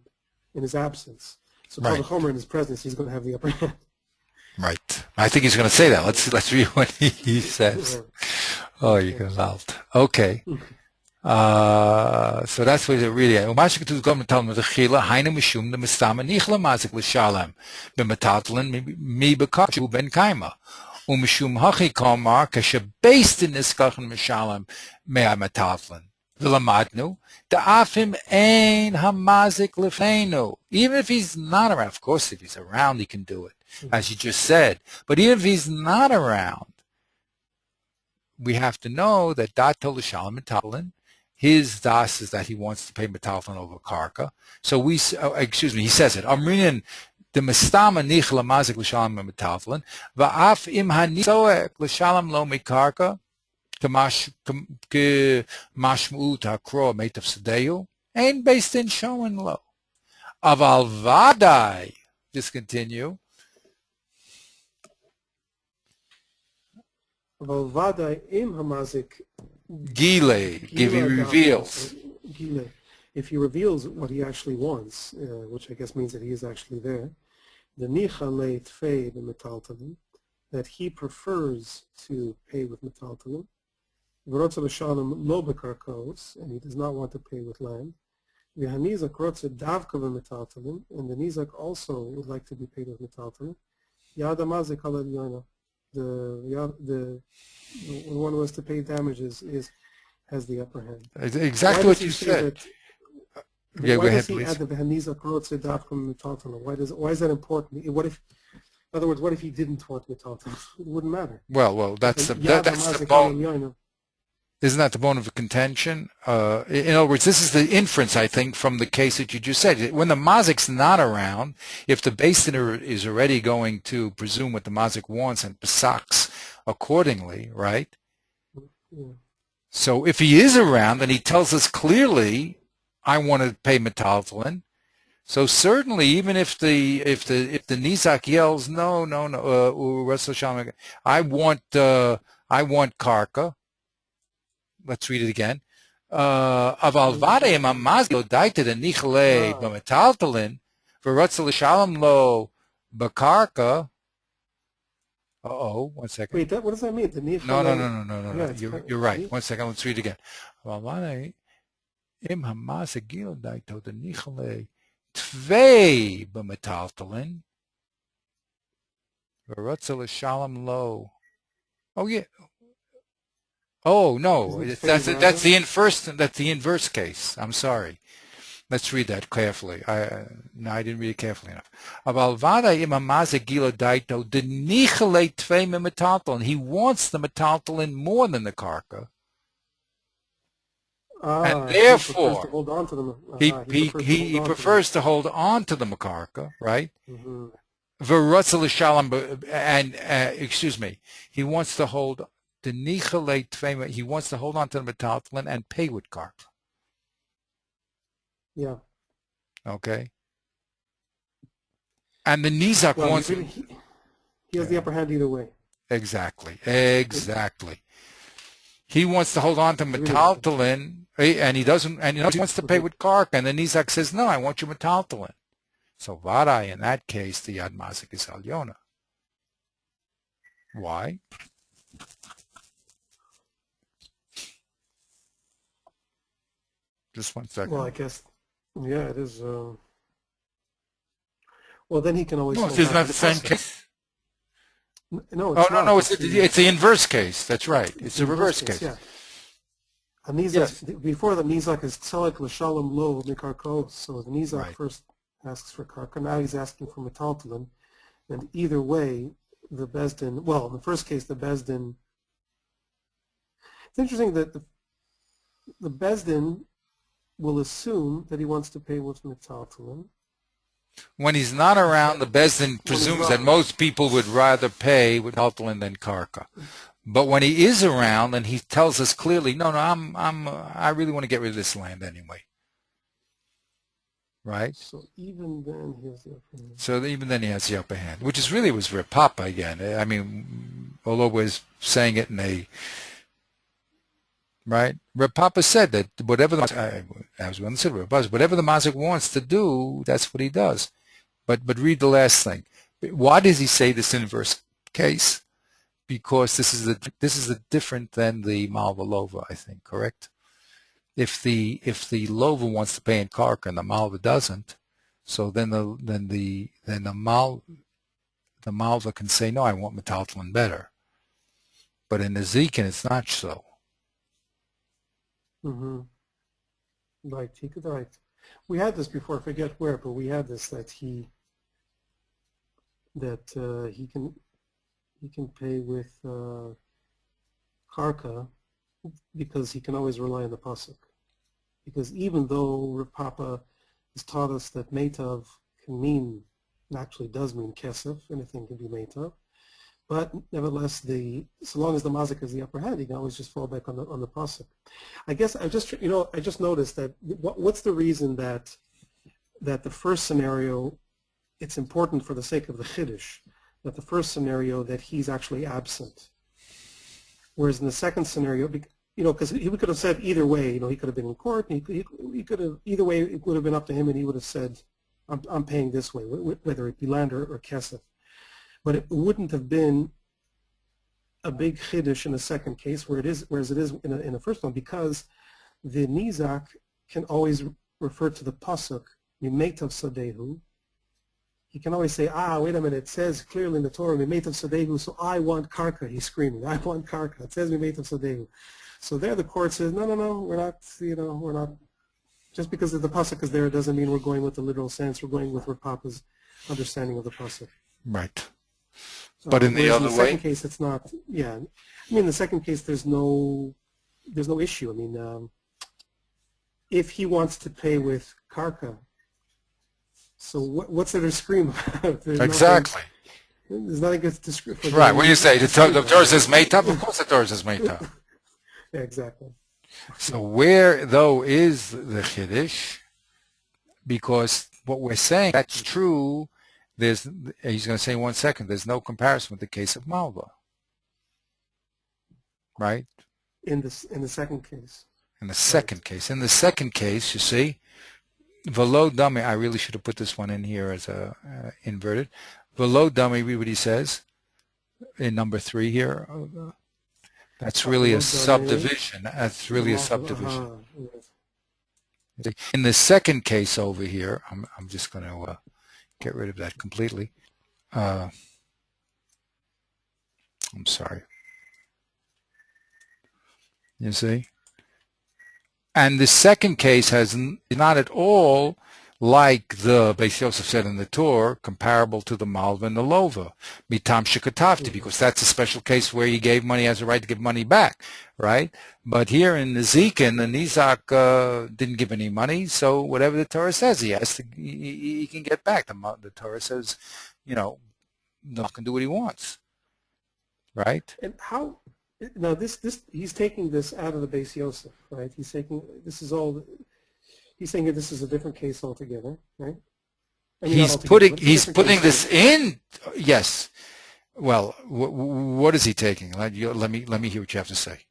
in his absence. So Kal V'chomer in his presence, he's going to have the upper hand. Right. I think he's going to say that. Let's read what he says. Oh, you can melt. Okay. So that's what it really is. ומה שכתוב גם בתלמוד תחילה, היינו משום דמסתמא ניחא למזיק לשלם במטלטלין מבקר שהוא בן קיימא. ומשום הכי כלומר, כשבייס דין נזכחן משלם מהמטלטלין. ולמדנו, דאף אם אין המזיק לפנינו. Even if he's not around, of course if he's around he can do it, as you just said. But even if he's not around, we have to know that dato l'shalom metalin, his das is that he wants to pay metalin over karka. So he says it. Amrinin the mestama nich lamazik l'shalom metalin, va'af im hanisoek l'shalom lo mekarka, k'mashmuut hakro metav sedeu, ain't based in showing lo. Aval vadai, just continue. Aval vadai im hamazik Gile, if he reveals. Gile. If he reveals what he actually wants, which I guess means that he is actually there, the nicha le tfei b'metaltalim, that he prefers to pay with metaltalim, v'rotza l'shalom lo b'karkos, and he does not want to pay with land, v'hanizak rotza davka b'metaltalim, and the nizak also would like to be paid with metaltalim, yad hamazik al iyun. The when one was to pay damages has the upper hand. Exactly what you said. Why does he add the v'hanizak rotza davka b'metaltalim? Why is that important? What if, in other words, what if he didn't want metaltalim? It wouldn't matter. Well, that's the bone. Isn't that the bone of contention? In other words, this is the inference, I think, from the case that you just said. When the mazik's not around, if the beis din is already going to presume what the mazik wants and pesaks accordingly, right? Yeah. So if he is around and he tells us clearly, I want to pay metaltalin, so certainly, even if the nizak yells, no, I want karka. Let's read it again. Aval vadeim amazlo daita de nichle b'metaltalin v'rotza l'shalom lo b'karka. One second. Wait, what does that mean? The No. Yeah, you're right. 1 second. Let's read it again. Aval vadeim amazlo daita de nichle tvei b'metaltalin v'rotza l'shalom lo. Oh yeah. Oh no, that's the inverse case. I'm sorry. Let's read that carefully. I didn't read it carefully enough. And he wants the metaltalin more than the karka. And therefore, he prefers to hold on to the makarka, right? He wants to hold he wants to hold on to the metaltalin and pay with karka. Yeah. Okay. And the nizak wants. He has the upper hand either way. Exactly. He wants to hold on to metaltalin, and he doesn't. And he wants to pay with karka, and the nizak says, "No, I want your metaltalin." So vaday, in that case, the yad mazik is alyona. Why? Just 1 second. Well, I guess, yeah, it is. Well, then he can always. No, it's not the same case. No, it's not. No, it's the inverse case. That's right. It's the reverse case. Yeah. A nizak, before the nizak is tzelek l'shalom lo mikarko, so the nizak first asks for karka. Now he's asking for metaltalin, and either way, the beis din. Well, in the first case, the beis din. It's interesting that the beis din will assume that he wants to pay with metaltalin. When he's not around, the beis din presumes that most people would rather pay with metaltalin than karka. But when he is around, and he tells us clearly, no, I really want to get rid of this land anyway. Right? So even then he has the upper hand. Which is really was Reb Papa again. I mean, although we're saying it in a right? Reb Papa said that whatever the mazik wants to do, that's what he does. But read the last thing. Why does he say this inverse case? Because this is different than the malva lova, I think. Correct? If the lova wants to pay in karka and the malva doesn't, so then the malva can say, no, I want metaltalin better. But in the zikin, it's not so. Right, he could. Right. We had this before. I forget where, but we had this that he can pay with karka because he can always rely on the pasuk. Because even though Rav Papa has taught us that meitav can mean, actually does mean kesef, anything can be meitav, but nevertheless, so long as the mazik is the upper hand, he can always just fall back on the pasuk. I guess I just noticed that what's the reason that the first scenario, it's important for the sake of the chiddush, that the first scenario that he's actually absent. Whereas in the second scenario, because he could have said either way, he could have been in court, and he could have, either way, it would have been up to him, and he would have said, I'm paying this way, whether it be land or kesef. But it wouldn't have been a big chiddush in the second case, whereas it is in the first one, because the nizak can always refer to the pasuk, mimeitav sadehu. He can always say, wait a minute, it says clearly in the Torah, mimeitav sadehu, so I want karka, he's screaming, I want karka, it says mimeitav sadehu. So there the court says, no, we're not, just because the pasuk is there, it doesn't mean we're going with the literal sense, we're going with Papa's understanding of the pasuk. Right. But in the other way? In the second case, it's not, yeah. I mean, in the second case, there's no issue. I mean, if he wants to pay with karka, so what's there to scream about? Exactly. There's nothing to scream about. Right. When you say the Torah says meitav, of course the Torah says meitav. Yeah, exactly. So where, though, is the chiddush? Because what we're saying, that's true. He's going to say in 1 second, there's no comparison with the case of Malva. Right? In the second case. In the second case. In the second case, you see, Velo Dami, I really should have put this one in here as a inverted. Velo Dami, read what he says in number 3 here. That's really a subdivision. That's really a subdivision. In the second case over here, I'm just going to get rid of that completely. I'm sorry. You see? And the second case has not at all like the Beis Yosef said in the Torah, comparable to the Malva and the Lova, mitam shekatavti, because that's a special case where he gave money, has a right to give money back, right? But here in the Zikin, the Nizak didn't give any money, so whatever the Torah says, he can get back. The Torah says, no can do what he wants, right? And how? Now he's taking this out of the Beis Yosef, right? He's taking He's saying that this is a different case altogether, right? I mean, he's putting this in. Yes. Well, what is he taking? Let me hear what you have to say.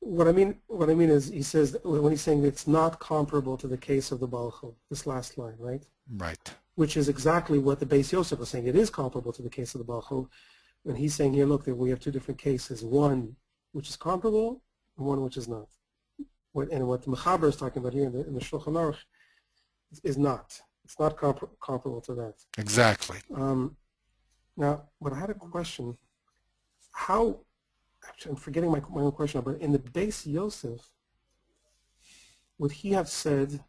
What I mean is, he says when he's saying it's not comparable to the case of the Balchov, this last line, right? Right. Which is exactly what the Beis Yosef was saying. It is comparable to the case of the Balchov, and he's saying here, look, we have two different cases: one which is comparable, and one which is not. And what the Mechaber is talking about here in the Shulchan Aruch is not. It's not comparable to that. Exactly. Now, but I had a question. Actually, I'm forgetting my own question, but in the Beis Yosef, would he have said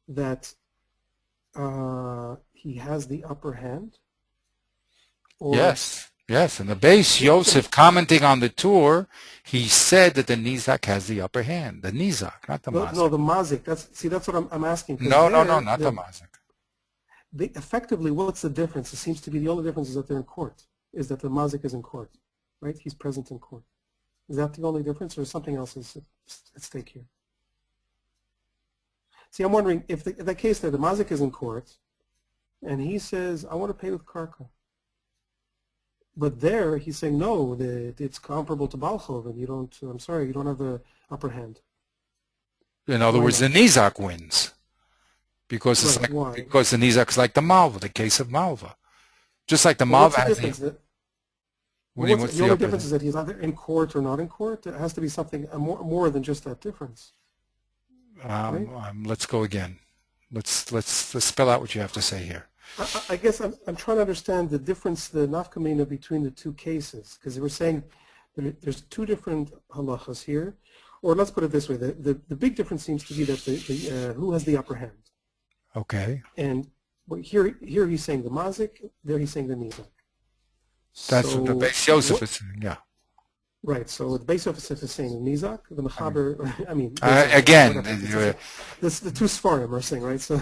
that he has the upper hand? Or Yes, and the Beis Yosef commenting on the Torah, he said that the Nizak has the upper hand. The Nizak, not the Mazik. No, the Mazik. That's what I'm asking. No, not the Mazik. Effectively, what's the difference? It seems to be the only difference is that they're in court, is that the Mazik is in court, right? He's present in court. Is that the only difference, or something else is at stake here? See, I'm wondering if the case there, the Mazik is in court, and he says, I want to pay with karka. But there, he's saying, no, it's comparable to Balchov, and you don't have the upper hand. In other words, the Nizak wins. Because because the Nizak is like the Malva, the case of Malva. Just like the Malva has the only difference is that he's either in court or not in court. It has to be something more than just that difference. Right? Let's go again. Let's spell out what you have to say here. I guess I'm trying to understand the difference, the nafkamina between the two cases, because we're saying there's two different halachas here, or let's put it this way: the big difference seems to be that who has the upper hand. Okay. And here he's saying the mazik, there he's saying the nizak. That's what the Beis Yosef is saying. Yeah. Right. So the Beis Yosef is saying the nizak, the mechaber. Again, the two Sfarim are saying, right? So.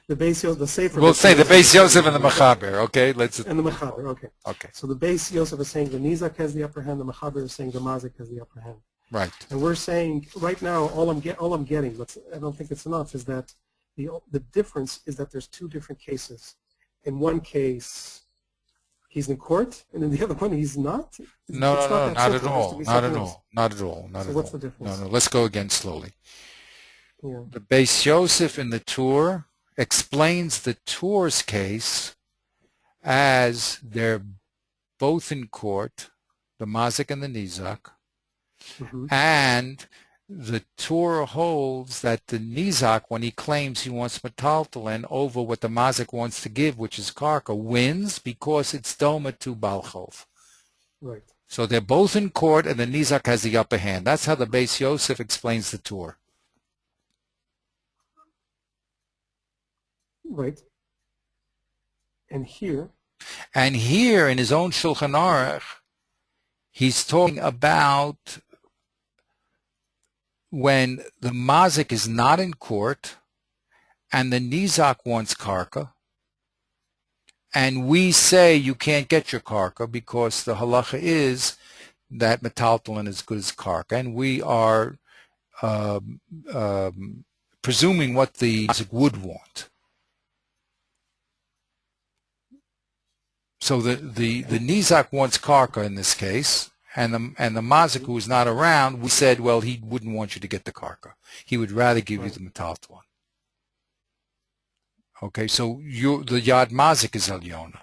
The Beis Yosef, the Sefer. We'll say the Beis Yosef and the Mechaber, okay? And the Mechaber, okay. Okay. So the Beis Yosef is saying the Nizak has the upper hand, the Mechaber is saying the Mazik has the upper hand. Right. And we're saying right now all I'm getting, but I don't think it's enough, is that the difference is that there's two different cases. In one case, He's in court, and then the other one he's not? No, It's no, no, not at simple. It has to all. be Not at something else. all. Not at all. Not So at what's all. the difference? No, no. Let's go again slowly. Yeah. The Beis Yosef in the Tur explains the Tur's case as they're both in court, the Mazik and the Nizak, and the Tur holds that the Nizak, when he claims he wants metaltalin over what the Mazik wants to give, which is karka, wins because it's doma to Balchov. Right. So they're both in court, and the Nizak has the upper hand. That's how the Beis Yosef explains the Tur. Right. And here in his own Shulchan Aruch, he's talking about when the Mazik is not in court and the Nizak wants karka, and we say you can't get your karka because the halacha is that metaltalin is good as karka, and we are presuming what the Mazik would want. So the Nizak wants karka in this case, and the Mazik who is not around, we said, well, he wouldn't want you to get the karka. He would rather give you the metaltalin. Okay, so the Yad Mazik is Elyona.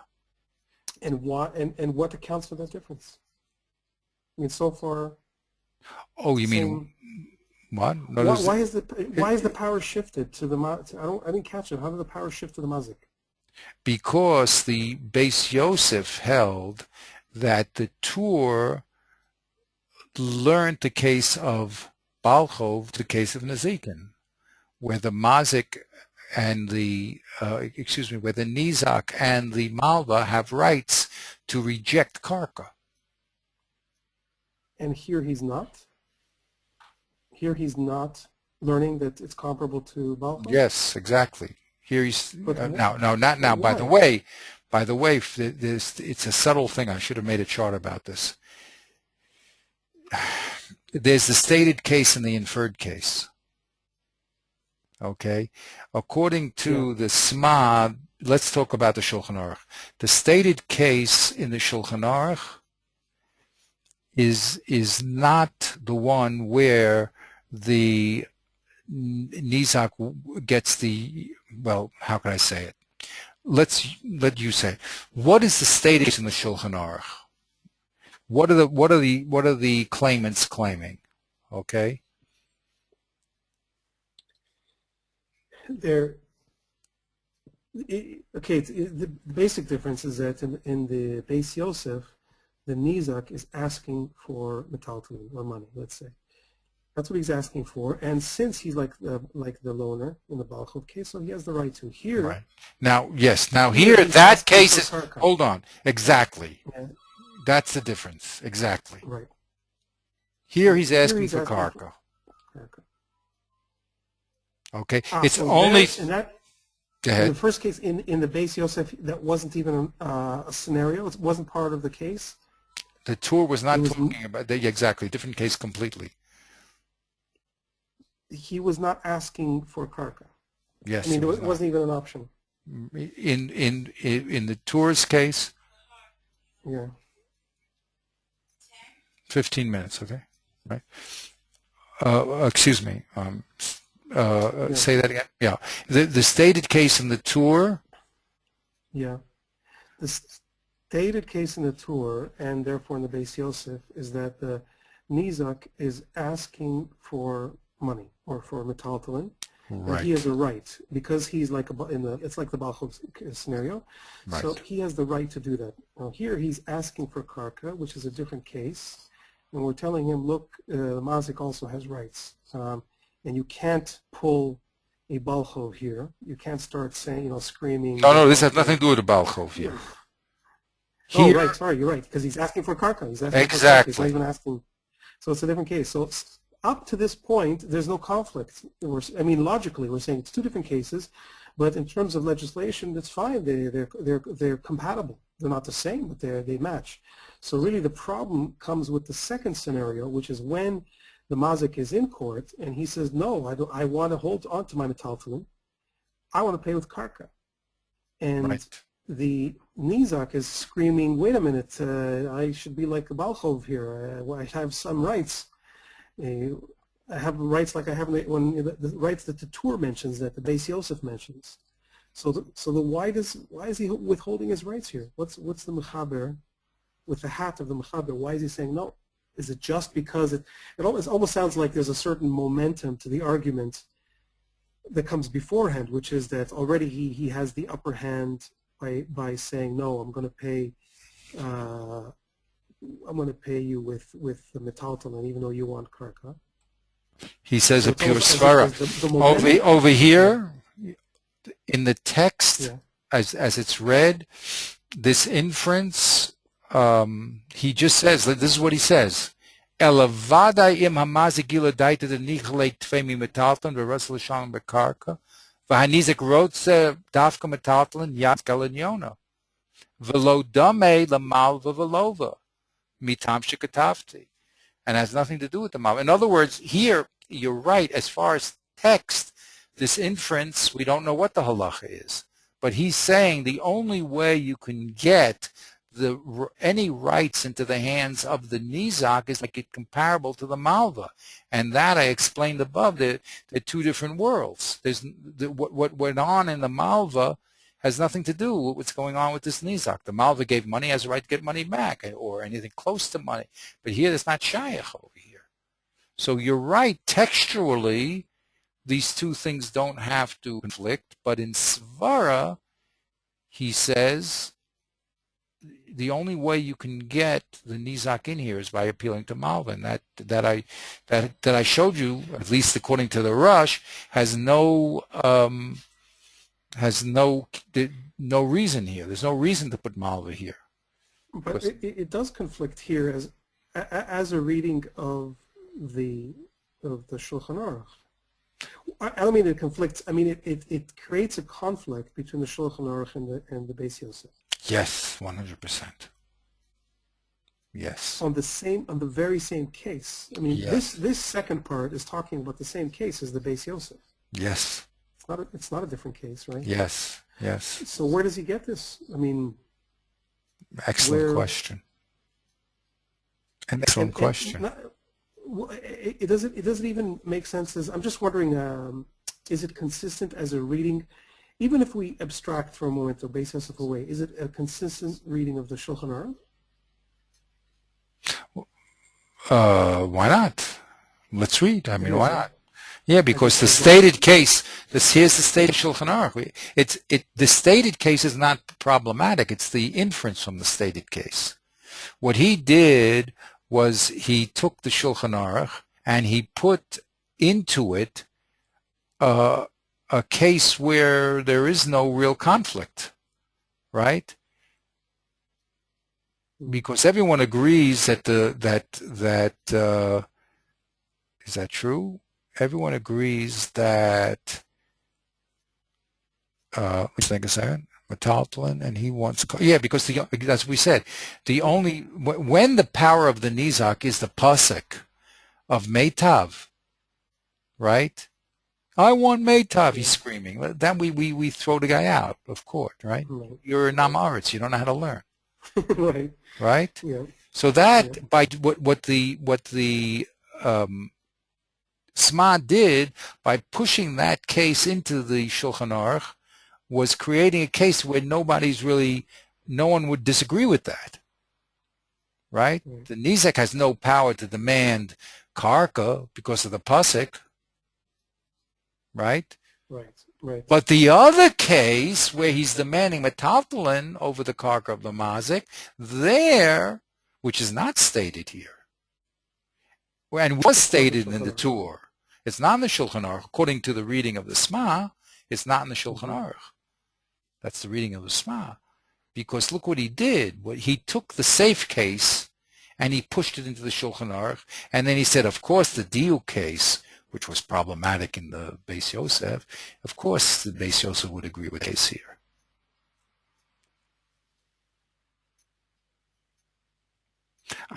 And what accounts for that difference? I mean, so far. Oh, you mean what? No, why is the power shifted to the Mazik? I didn't catch it. How did the power shift to the Mazik? Because the Beis Yosef held that the Tur learned the case of Balchov, the case of Nezikin, where the Mazik and where the Nizak and the Malva have rights to reject karka. And here he's not? Here he's not learning that it's comparable to Balchov? Yes, exactly. Here he's not now. Why? By the way, it's a subtle thing. I should have made a chart about this. There's the stated case and the inferred case. Okay, according to the Sma, let's talk about the Shulchan Aruch. The stated case in the Shulchan Aruch is not the one where the Nizak gets the, well, how can I say it? Let you say it. What is the status in the Shulchan Aruch? What are the claimants claiming? Okay. The basic difference is that in the Beis Yosef, the Nizak is asking for metaltalin or money, let's say. That's what he's asking for, and since he's like the loaner in the Balchov case, so he has the right to. Here, right. Now, yes. Now here, that case is. Hold on. Exactly. Yeah. That's the difference. Exactly. Right. Here he's asking for karka. Okay. It's so only. Go ahead. In the first case, in the Beis Yosef, that wasn't even a scenario. It wasn't part of the case. The Tur was not talking about exactly different case completely. He was not asking for karka. Yes. I mean, it wasn't even an option. In the Tur's case. Yeah. 15 minutes. Okay. Right. Excuse me. Say that again. Yeah. The stated case in the Tur. Yeah. The stated case in the Tur, and therefore in the Beis Yosef, is that the Nizak is asking for money or for metaltalin. Right. He has a right because he's like it's like the Balchov scenario. Right. So he has the right to do that. Now here he's asking for karka, which is a different case, and we're telling him, look, the Mazik also has rights, and you can't pull a Balchov here. You can't start saying, screaming. No, this has nothing to do with the Balchov here. Oh, right. Sorry, you're right, because he's asking for karka. He's asking exactly. For karka. He's not even asking. So it's a different case. So up to this point, there's no conflict. I mean, logically, we're saying it's two different cases, but in terms of legislation, it's fine. They're compatible. They're not the same, but they match. So really, the problem comes with the second scenario, which is when the Mazik is in court and he says, "No, I want to hold on to my metaltalin. I want to pay with karka," and right. the Nizak is screaming, wait a minute, I should be like a Balchov here. I have some rights. I have rights like I have the rights that the Tur mentions, that the Beis Yosef mentions. So why is he withholding his rights here? What's the Mechaber with the hat of the Mechaber? Why is he saying no? Is it just because it almost sounds like there's a certain momentum to the argument that comes beforehand, which is that already he has the upper hand by saying no, I'm going to pay you with the metaltalin, even though you want karka. He says so a pure svara. Over here, in the text, as it's read, this inference, he just says, this is what he says. Elavada im hamazigila daita de nichlek tfemi metalton v'ras l'shalom bekarka v'hanizik rotze dafka metalton yad galanyona v'lo dame lamalva v'lova mitam shekatavti, and has nothing to do with the mal. In other words, here you're right as far as text. This inference, we don't know what the halacha is, but he's saying the only way you can get any rights into the hands of the nizak is make it comparable to the malva, and that I explained above. They're two different worlds. What went on in the malva has nothing to do with what's going on with this nizak. The malva gave money, has a right to get money back, or anything close to money. But here, it's not shayach over here. So you're right. Textually, these two things don't have to conflict. But in svara, he says, the only way you can get the nizak in here is by appealing to malva, and that I showed you, at least according to the Rush, has no reason here. There's no reason to put malva here. But it does conflict here as a reading of the Shulchan Aruch. I don't mean it conflicts. I mean it creates a conflict between the Shulchan Aruch and the Beis Yosef. Yes, 100%. Yes. On the very same case. I mean, yes. This second part is talking about the same case as the Beis Yosef. Yes. It's not a different case, right? Yes. Yes. So where does he get this? I mean, excellent question. An excellent question. It doesn't even make sense. I'm just wondering, is it consistent as a reading? Even if we abstract for a moment or Beis Yosef away, is it a consistent reading of the Shulchan Aruch? Why not? Let's read. I mean, why not? Yeah, because the stated case, here's the stated Shulchan Aruch. The stated case is not problematic. It's the inference from the stated case. What he did was he took the Shulchan Aruch and he put into it a case where there is no real conflict, right? Because everyone agrees that is that true? Everyone agrees that let's think a second. Metaltalin, and he wants because as we said, when the power of the nizak is the pasuk of meitav, right? I want meitav, he's screaming. Then we throw the guy out of court, right? You're a namaritz, you don't know how to learn. Right. Right? Yeah. So that by what the Sma did by pushing that case into the Shulchan Aruch was creating a case where no one would disagree with that. Right? The nizak has no power to demand karka because of the pasuk. Right? Right. But the other case where he's demanding metaltalin over the karka of the mazik, there, which is not stated here, and was stated in the Tur, it's not in the Shulchan Aruch. According to the reading of the Sma, it's not in the Shulchan Aruch. That's the reading of the Sma. Because look what he did. He took the safe case and he pushed it into the Shulchan Aruch, and then he said, of course, the Diuk case, which was problematic in the Beis Yosef, of course the Beis Yosef would agree with the case here.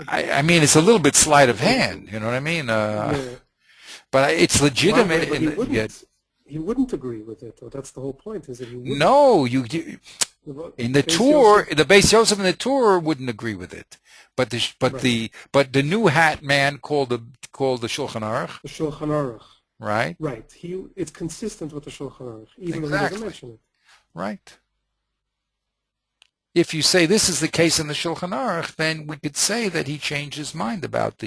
I mean, it's a little bit sleight of hand, you know what I mean? But it's legitimate. He wouldn't agree with it, though. That's the whole point, is that he wouldn't. No, In the Tur, the Beis Yosef in the Tur wouldn't agree with it, but the new hat man called the Shulchan Aruch. The Shulchan Aruch. Right. Right. It's consistent with the Shulchan Aruch, even though he doesn't mention it. Right. If you say this is the case in the Shulchan Aruch, then we could say that he changed his mind about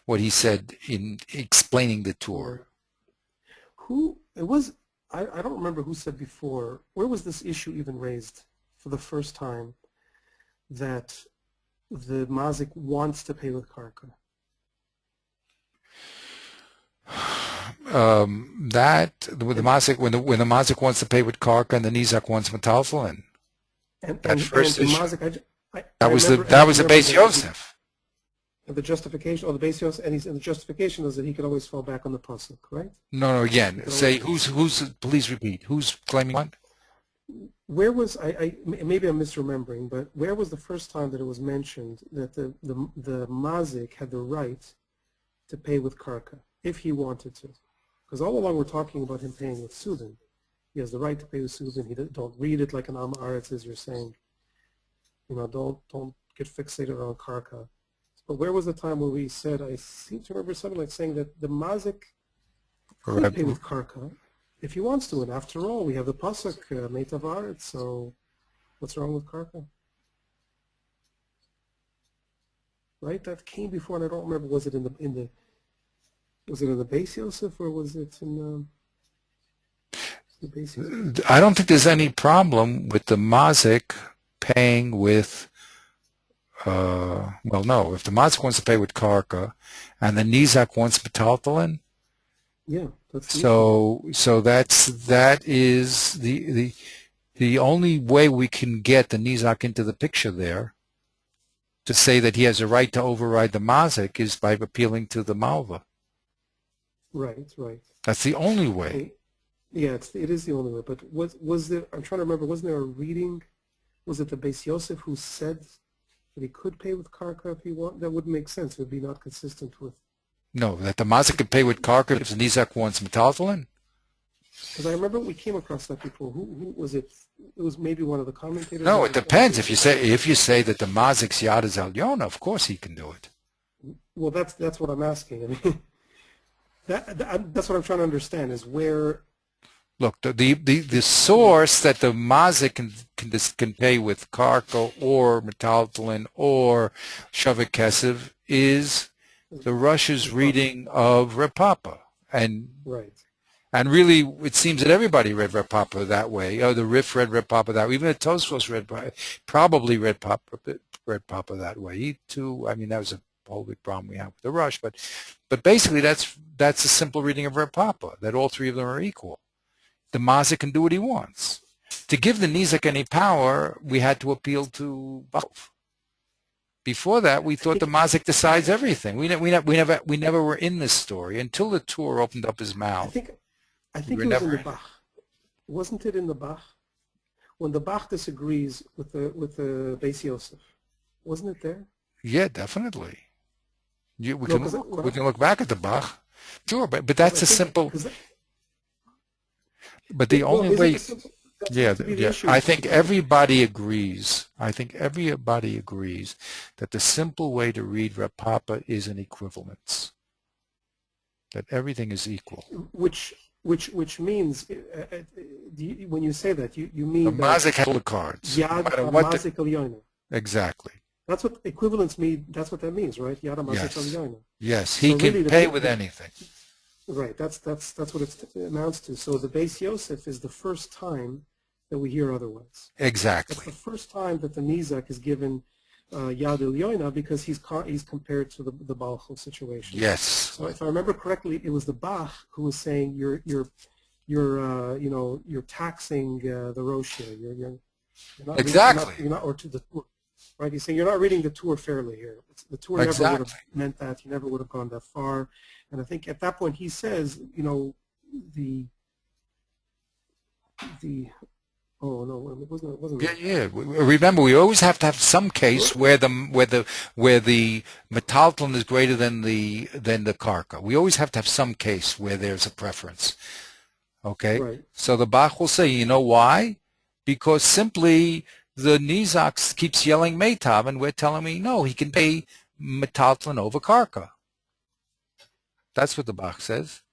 what he said in explaining the Tur. I don't remember who said before, where was this issue even raised for the first time that the mazik wants to pay with karka? That with the mazik, when the mazik wants to pay with karka and the nizak wants metaltalin. That first issue. Mazik, that was the Beis Yosef. The justification, or the Beis Yosef, and the justification is that he could always fall back on the pasuk, right? No. Again, say who's. Please repeat. Who's claiming what? Where was maybe I'm misremembering, but where was the first time that it was mentioned that the mazik had the right to pay with karka if he wanted to? Because all along we're talking about him paying with sudin. He has the right to pay with sudin. Don't read it like an Am Aretz, as you're saying. Don't get fixated on karka. But where was the time where we said, I seem to remember something like saying that the mazik could pay with karka if he wants to, and after all, we have the pasuk meitav aretz. So, what's wrong with karka? Right, that came before, and I don't remember. Was it in the Beis Yosef, or was it in the Beis Yosef? I don't think there's any problem with the mazik paying with. Well, no. If the mazik wants to pay with karka, and the nizak wants metaltalin, yeah. That is the only way we can get the nizak into the picture there. To say that he has a right to override the mazik is by appealing to the malva. Right. That's the only way. Yeah, it is the only way. But was there? I'm trying to remember. Wasn't there a reading? Was it the Beis Yosef who said that he could pay with karka if he want? That wouldn't make sense. It would be not consistent with. No, that the mazik could pay with karka if the nizak wants metaltalin. Because I remember we came across that before. Who was it? It was maybe one of the commentators. No, it depends. If you say that the mazik's yad is alyona, of course he can do it. Well, that's what I'm asking. I mean, that's what I'm trying to understand is where. Look, the source that the mazik can pay with karka or metaltalin or shavik kesef is the Russia's reading of Reb Papa, and right. And really, it seems that everybody read Reb Papa that way. The Rif read Reb Papa that way. Even the Tosfos probably read Papa that way. He too. I mean, that was a whole big problem we have with the Rush. But basically, that's a simple reading of Reb Papa. That all three of them are equal. The mazik can do what he wants. To give the nizak any power, we had to appeal to both. Before that, we thought the mazik decides everything. We never were in this story until the Tur opened up his mouth. I think it was in the Bach. Wasn't it in the Bach? When the Bach disagrees with the Beis Yosef, wasn't it there? Yeah, definitely. We can look back at the Bach. Sure, but that's a simple. But the only way. Yeah. I think everybody agrees. that the simple way to read Reb Papa is an equivalence. That everything is equal. Which means, when you say that, you mean the mazik has all the cards. Yad mazik alyona. Exactly. That's what equivalence means. That's what that means, right? Yad mazik alyona. Yes, he can really pay with anything. Right. That's what it amounts to. So the Beis Yosef is the first time that we hear otherwise. Exactly. It's the first time that the nizak is given Yad Elyoina because he's compared to the Balchel situation. Yes. So if I remember correctly, it was the Bach who was saying you're taxing the Rosh here. You're not exactly. You're not or to the Tur, right? He's saying you're not reading the Tur fairly here. The Tur never would have meant that. He never would have gone that far. And I think at that point he says, the oh no, it wasn't. Yeah. Remember, we always have to have some case where the metaltalin is greater than the karka. We always have to have some case where there's a preference. Okay. Right. So the Bach will say, you know why? because simply the Nizak keeps yelling Meitav, and we're telling me, no, he can pay Metaltlin over Karka. That's what the Bach says.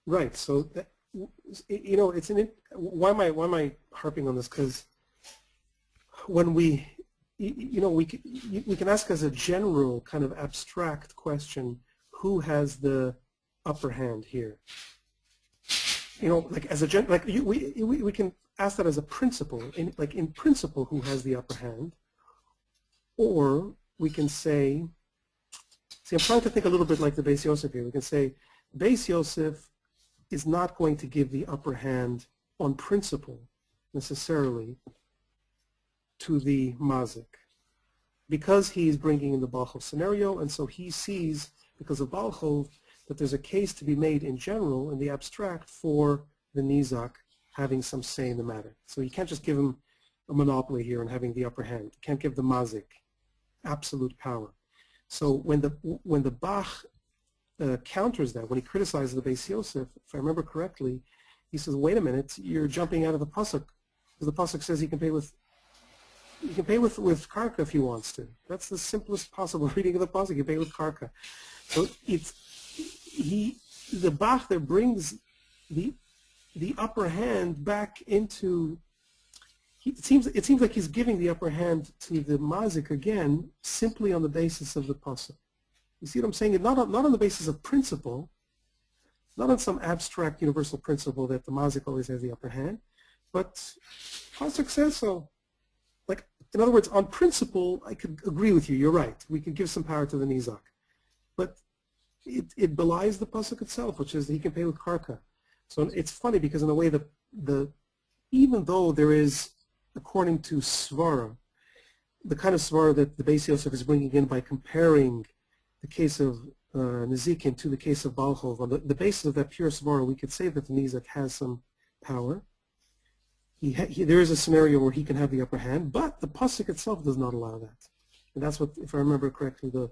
Right. So, that, you know, why am I harping on this? Because when we, you know, we can ask as a general kind of abstract question, who has the upper hand here? You know, like as a we can ask that as a principle, in principle, who has the upper hand, or we can say, see, I'm trying to think a little bit like the Beis Yosef here. We can say, Beis Yosef is not going to give the upper hand on principle necessarily to the mazik, because he's bringing in the Baal Chov scenario, and so he sees, because of Baal Chov, that there's a case to be made in general, in the abstract, for the Nizak having some say in the matter. So you can't just give him a monopoly here and having the upper hand. You can't give the mazik absolute power. So when the Bach counters that, when he criticizes the Beis Yosef, if I remember correctly, he says, wait a minute, you're jumping out of the pasuk, because the pasuk says he can pay with karka if he wants to. That's the simplest possible reading of the pasuk. You pay with karka. So the Bach there brings the upper hand back into. It seems like he's giving the upper hand to the mazik again, simply on the basis of the pasuk. You see what I'm saying? Not on the basis of principle, not on some abstract universal principle that the mazik always has the upper hand, but pasuk says so. Like, in other words, on principle, I could agree with you. You're right. We could give some power to the nizak, but it belies the pasuk itself, which is that he can pay with karka. So it's funny because in a way even though there is, according to svara, the kind of svara that the Beis Yosef is bringing in by comparing the case of Nezikin to the case of Baal Chov, on the basis of that pure svara, we could say that the nizak has some power. There is a scenario where he can have the upper hand, but the pasuk itself does not allow that. And that's what, if I remember correctly, the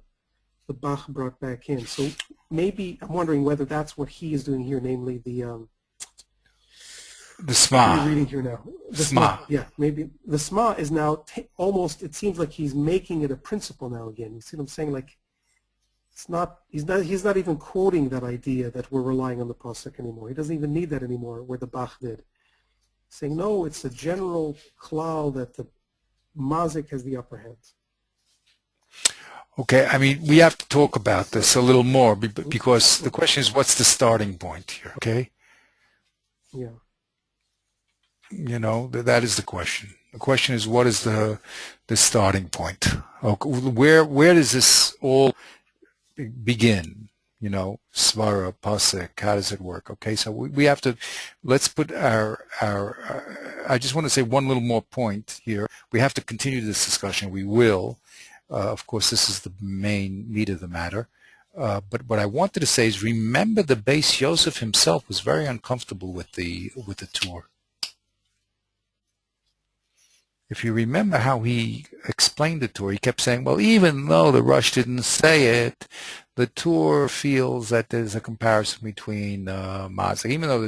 Bach brought back in. So maybe I'm wondering whether that's what he is doing here, namely the Sma. You're reading here now. The Sma. Yeah, maybe the Sma is now almost. It seems like he's making it a principle now again. You see what I'm saying? Like, it's not. He's not even quoting that idea that we're relying on the pasuk anymore. He doesn't even need that anymore, where the Bach did. Saying no, it's a general klal that the mazik has the upper hand. Okay, I mean, we have to talk about this a little more because the question is, what's the starting point here, okay? Yeah. You know, that is the question. The question is, what is the starting point? Okay, where does this all begin? You know, svara, pasuk, how does it work? Okay, so we have to, let's put I just want to say one little more point here. We have to continue this discussion. We will. Of course, this is the main meat of the matter. But what I wanted to say is, remember, the Beis Yosef himself was very uncomfortable with the tour. If you remember how he explained the tour, he kept saying, well, even though the Rush didn't say it, the tour feels that there's a comparison between Mazik, even though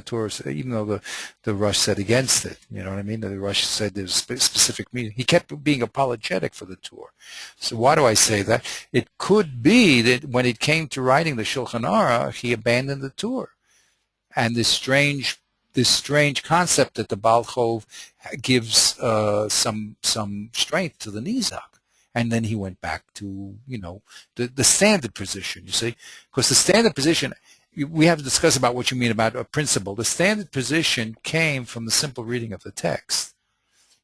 the Rush said against it. You know what I mean? The Rush said there's a specific meaning. He kept being apologetic for the tour. So why do I say that? It could be that when it came to writing the Shulchan Aruch, he abandoned the tour. And this strange concept that the Baal Chov gives some strength to the Nizak. And then he went back to, you know, the standard position, you see. Because the standard position, we have to discuss about what you mean about a principle. The standard position came from the simple reading of the text.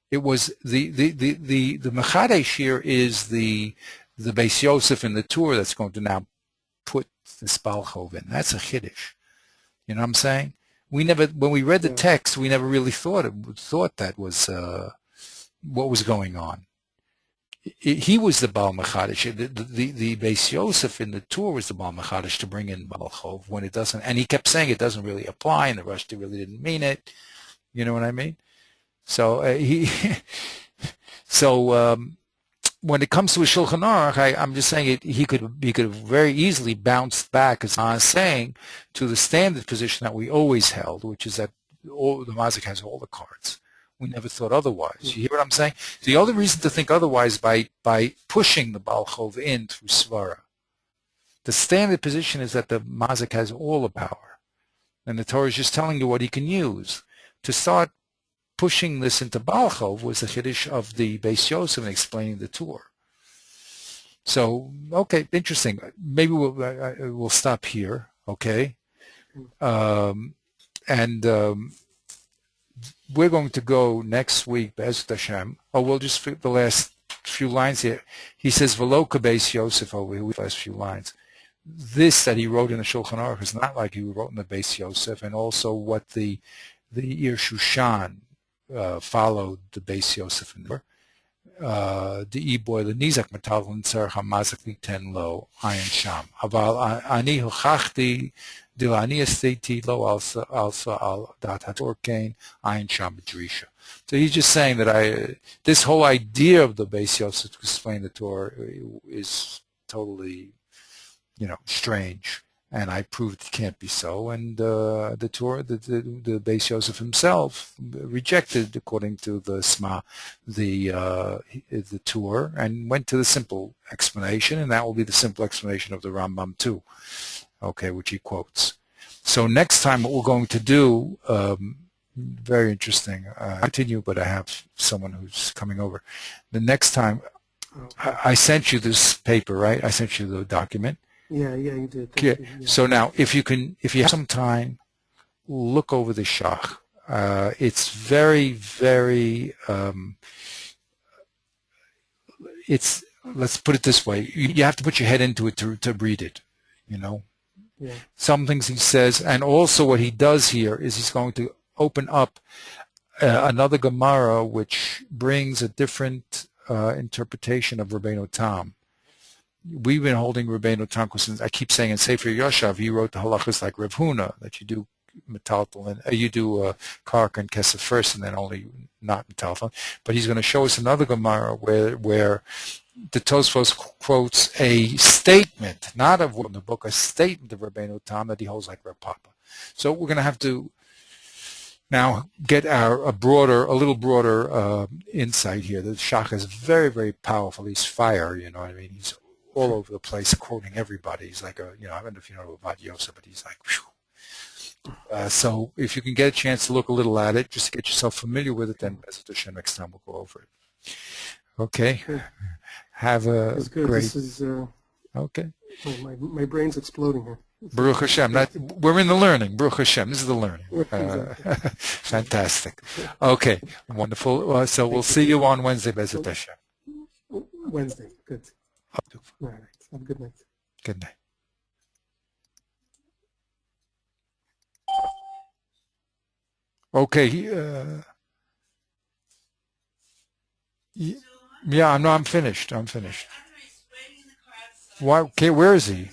It was the Mechadesh here is the Beis Yosef in the tour that's going to now put this Baal Chov in. That's a Chiddush. You know what I'm saying? When we read the text, we never really thought that was what was going on. He was the Baal Mechadish. The Beis Yosef in the tour was the Baal Mechadish to bring in Baal Chov when it doesn't, and he kept saying it doesn't really apply, and the Rosh really didn't mean it. You know what I mean? So when it comes to a Shulchan Aruch, I'm just saying he could have very easily bounced back, as I was saying, to the standard position that we always held, which is that the Mazik has all the cards. We never thought otherwise. You hear what I'm saying? The only reason to think otherwise by pushing the Baal Chov in through Svara. The standard position is that the Mazik has all the power. And the Torah is just telling you what he can use. To start pushing this into Baal Chov was the Chiddush of the Beis Yosef and explaining the Torah. So, okay, interesting. Maybe we'll stop here, okay? We're going to go next week, Be'ezrat Hashem. We'll just fit the last few lines here. He says, V'lo Beis Yosef over here, the last few lines. This that he wrote in the Shulchan Aruch is not like he wrote in the Beis Yosef, and also what the Ir Shushan followed the Beis Yosef in there. The e-boy the nizak metalon tzarech hamazik liten lo ayin sham. Aval ani hochachti dilani esteti lo alsa al dat hatorkein ayin sham b'drisha. So he's just saying that this whole idea of the Beis Yosef to explain the Torah is totally, strange. And I proved it can't be so, and the Torah, the Beis Yosef himself rejected, according to the Sma, the Torah, and went to the simple explanation, and that will be the simple explanation of the Rambam too, okay, which he quotes. So next time, what we're going to do, very interesting. I continue, but I have someone who's coming over. The next time, I sent you this paper, right? I sent you the document. Yeah, you did. Yeah. So now, if you have some time, look over the Shach. It's very, very. Let's put it this way: you have to put your head into it to read it. Yeah. Some things he says, and also what he does here is he's going to open up another Gemara, which brings a different interpretation of Rabbeinu Tam. We've been holding Rabbeinu Tam since, I keep saying in Sefer Yoshav, he wrote the halachas like Rav Huna, that you do metaltal, and you do karka and kesef first, and then only not metaltal. But he's going to show us another Gemara where the Tosfos quotes a statement, not of the book, a statement of Rabbeinu Tam that he holds like Rav Papa. So we're going to have to now get a little broader insight here. The Shach is very, very powerful. He's fire, you know what I mean? He's all over the place, quoting everybody. He's like I don't know if you know about Yosef, but he's like, whew. So if you can get a chance to look a little at it, just to get yourself familiar with it, then Be'ezrat Hashem, next time we'll go over it. Okay. Good. Have a great. This is, okay. My brain's exploding here. Baruch Hashem. We're in the learning. Baruch Hashem. This is the learning. Fantastic. Okay. Wonderful. So we'll see you on Wednesday, Be'ezrat Hashem. Wednesday. Good. All right. Have a good night. Good night. Okay. Yeah, I'm finished. Why? Okay, where is he?